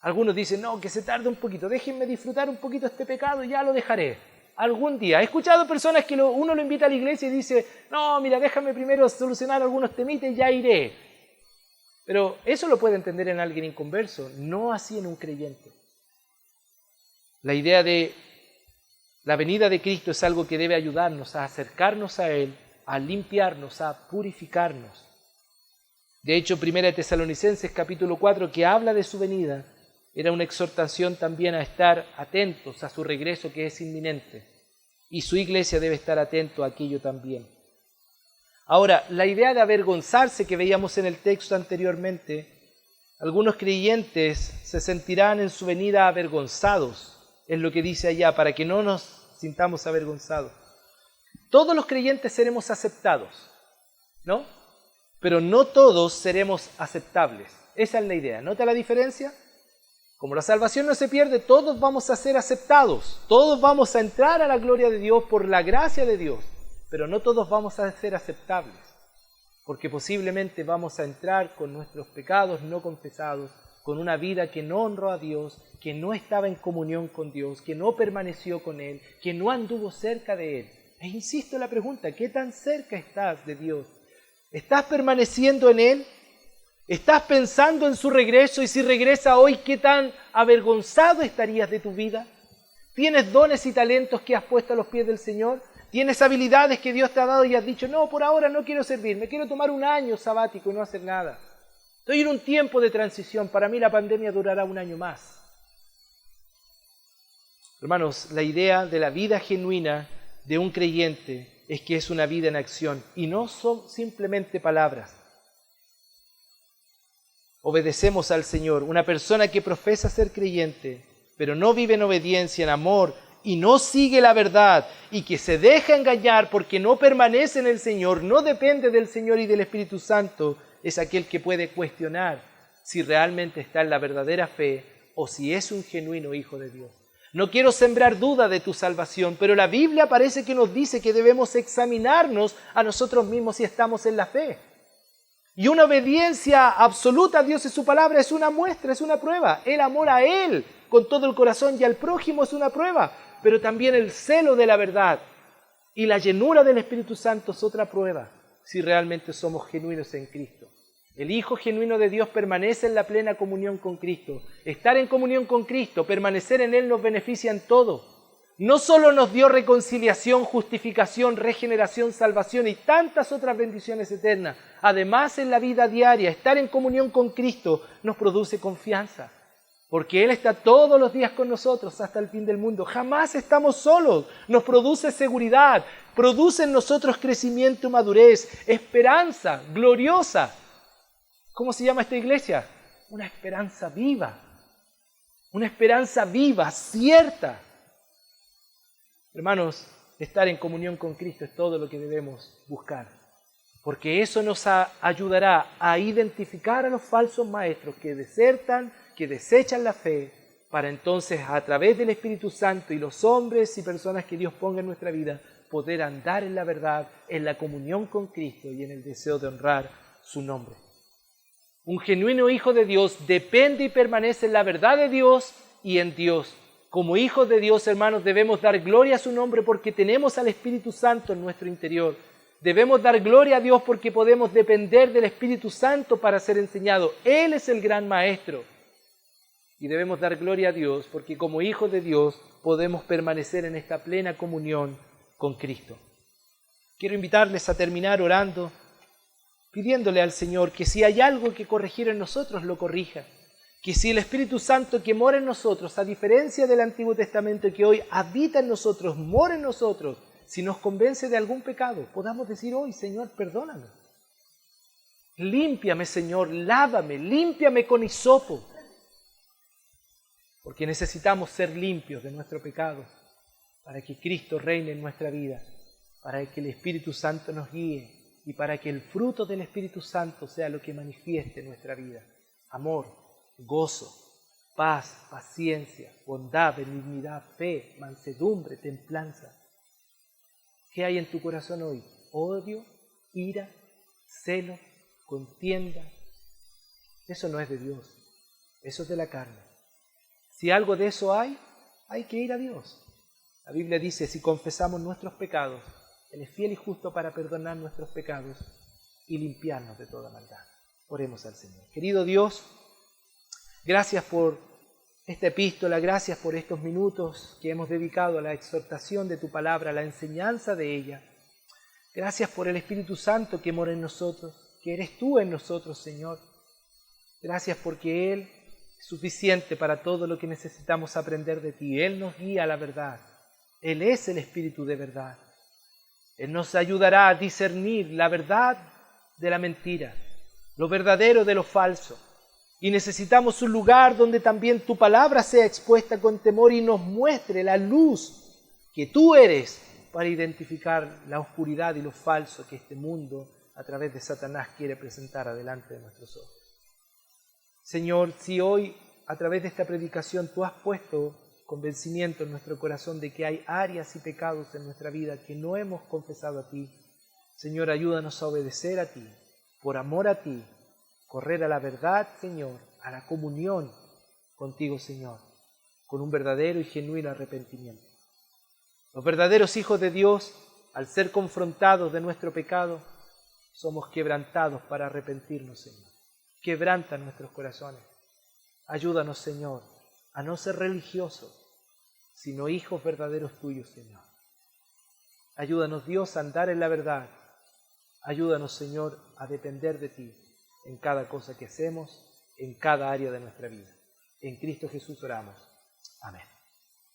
Algunos dicen, no, que se tarde un poquito, déjenme disfrutar un poquito este pecado y ya lo dejaré. Algún día. He escuchado personas que uno lo invita a la iglesia y dice, no, mira, déjame primero solucionar algunos temitas y ya iré. Pero eso lo puede entender en alguien inconverso, no así en un creyente. La idea de la venida de Cristo es algo que debe ayudarnos a acercarnos a Él, a limpiarnos, a purificarnos. De hecho, 1 Tesalonicenses capítulo 4, que habla de su venida, era una exhortación también a estar atentos a su regreso que es inminente. Y su iglesia debe estar atento a aquello también. Ahora, la idea de avergonzarse que veíamos en el texto anteriormente, algunos creyentes se sentirán en su venida avergonzados, es lo que dice allá, para que no nos sintamos avergonzados. Todos los creyentes seremos aceptados, ¿no? pero no todos seremos aceptables. Esa es la idea. ¿Nota la diferencia? Como la salvación no se pierde, todos vamos a ser aceptados. Todos vamos a entrar a la gloria de Dios por la gracia de Dios, pero no todos vamos a ser aceptables, porque posiblemente vamos a entrar con nuestros pecados no confesados, con una vida que no honró a Dios, que no estaba en comunión con Dios, que no permaneció con Él, que no anduvo cerca de Él. E insisto en la pregunta, ¿qué tan cerca estás de Dios? ¿Estás permaneciendo en Él? ¿Estás pensando en su regreso? Y si regresa hoy, ¿qué tan avergonzado estarías de tu vida? ¿Tienes dones y talentos que has puesto a los pies del Señor? ¿Tienes habilidades que Dios te ha dado y has dicho, no, por ahora no quiero servir, me quiero tomar un año sabático y no hacer nada? Estoy en un tiempo de transición, para mí la pandemia durará un año más. Hermanos, la idea de la vida genuina de un creyente es que es una vida en acción y no son simplemente palabras. Obedecemos al Señor. Una persona que profesa ser creyente, pero no vive en obediencia, en amor, y no sigue la verdad, y que se deja engañar porque no permanece en el Señor, no depende del Señor y del Espíritu Santo, es aquel que puede cuestionar si realmente está en la verdadera fe o si es un genuino hijo de Dios. No quiero sembrar duda de tu salvación, pero la Biblia parece que nos dice que debemos examinarnos a nosotros mismos si estamos en la fe. Y una obediencia absoluta a Dios y su palabra es una muestra, es una prueba. El amor a Él con todo el corazón y al prójimo es una prueba, pero también el celo de la verdad y la llenura del Espíritu Santo es otra prueba, si realmente somos genuinos en Cristo. El Hijo genuino de Dios permanece en la plena comunión con Cristo. Estar en comunión con Cristo, permanecer en Él nos beneficia en todo. No solo nos dio reconciliación, justificación, regeneración, salvación y tantas otras bendiciones eternas. Además, en la vida diaria, estar en comunión con Cristo nos produce confianza. Porque Él está todos los días con nosotros hasta el fin del mundo. Jamás estamos solos. Nos produce seguridad, produce en nosotros crecimiento y madurez, esperanza gloriosa. ¿Cómo se llama esta iglesia? Una esperanza viva. Una esperanza viva, cierta. Hermanos, estar en comunión con Cristo es todo lo que debemos buscar, porque eso nos ayudará a identificar a los falsos maestros que desertan, que desechan la fe, para entonces a través del Espíritu Santo y los hombres y personas que Dios ponga en nuestra vida, poder andar en la verdad, en la comunión con Cristo y en el deseo de honrar su nombre. Un genuino hijo de Dios depende y permanece en la verdad de Dios y en Dios. Como hijos de Dios, hermanos, debemos dar gloria a su nombre porque tenemos al Espíritu Santo en nuestro interior. Debemos dar gloria a Dios porque podemos depender del Espíritu Santo para ser enseñados. Él es el gran maestro. Y debemos dar gloria a Dios porque como hijos de Dios podemos permanecer en esta plena comunión con Cristo. Quiero invitarles a terminar orando, pidiéndole al Señor que si hay algo que corregir en nosotros, lo corrija. Que si el Espíritu Santo que mora en nosotros, a diferencia del Antiguo Testamento que hoy habita en nosotros, mora en nosotros, si nos convence de algún pecado, podamos decir hoy, Señor, perdóname. Límpiame, Señor, lávame, límpiame con hisopo. Porque necesitamos ser limpios de nuestro pecado para que Cristo reine en nuestra vida, para que el Espíritu Santo nos guíe y para que el fruto del Espíritu Santo sea lo que manifieste en nuestra vida. Amor, gozo, paz, paciencia, bondad, benignidad, fe, mansedumbre, templanza. ¿Qué hay en tu corazón hoy? Odio, ira, celo, contienda. Eso no es de Dios, eso es de la carne. Si algo de eso hay que ir a Dios. La Biblia dice, si confesamos nuestros pecados, Él es fiel y justo para perdonar nuestros pecados y limpiarnos de toda maldad. Oremos al Señor. Querido Dios, gracias por esta epístola, gracias por estos minutos que hemos dedicado a la exhortación de tu palabra, a la enseñanza de ella. Gracias por el Espíritu Santo que mora en nosotros, que eres tú en nosotros, Señor. Gracias porque Él es suficiente para todo lo que necesitamos aprender de ti. Él nos guía a la verdad. Él es el Espíritu de verdad. Él nos ayudará a discernir la verdad de la mentira, lo verdadero de lo falso. Y necesitamos un lugar donde también tu palabra sea expuesta con temor y nos muestre la luz que tú eres para identificar la oscuridad y lo falso que este mundo a través de Satanás quiere presentar adelante de nuestros ojos. Señor, si hoy a través de esta predicación tú has puesto convencimiento en nuestro corazón de que hay áreas y pecados en nuestra vida que no hemos confesado a ti, Señor, ayúdanos a obedecer a ti, por amor a ti, correr a la verdad, Señor, a la comunión contigo, Señor, con un verdadero y genuino arrepentimiento. Los verdaderos hijos de Dios, al ser confrontados de nuestro pecado, somos quebrantados para arrepentirnos, Señor. Quebranta nuestros corazones. Ayúdanos, Señor, a no ser religiosos, sino hijos verdaderos tuyos, Señor. Ayúdanos, Dios, a andar en la verdad. Ayúdanos, Señor, a depender de ti en cada cosa que hacemos, en cada área de nuestra vida. En Cristo Jesús oramos. Amén.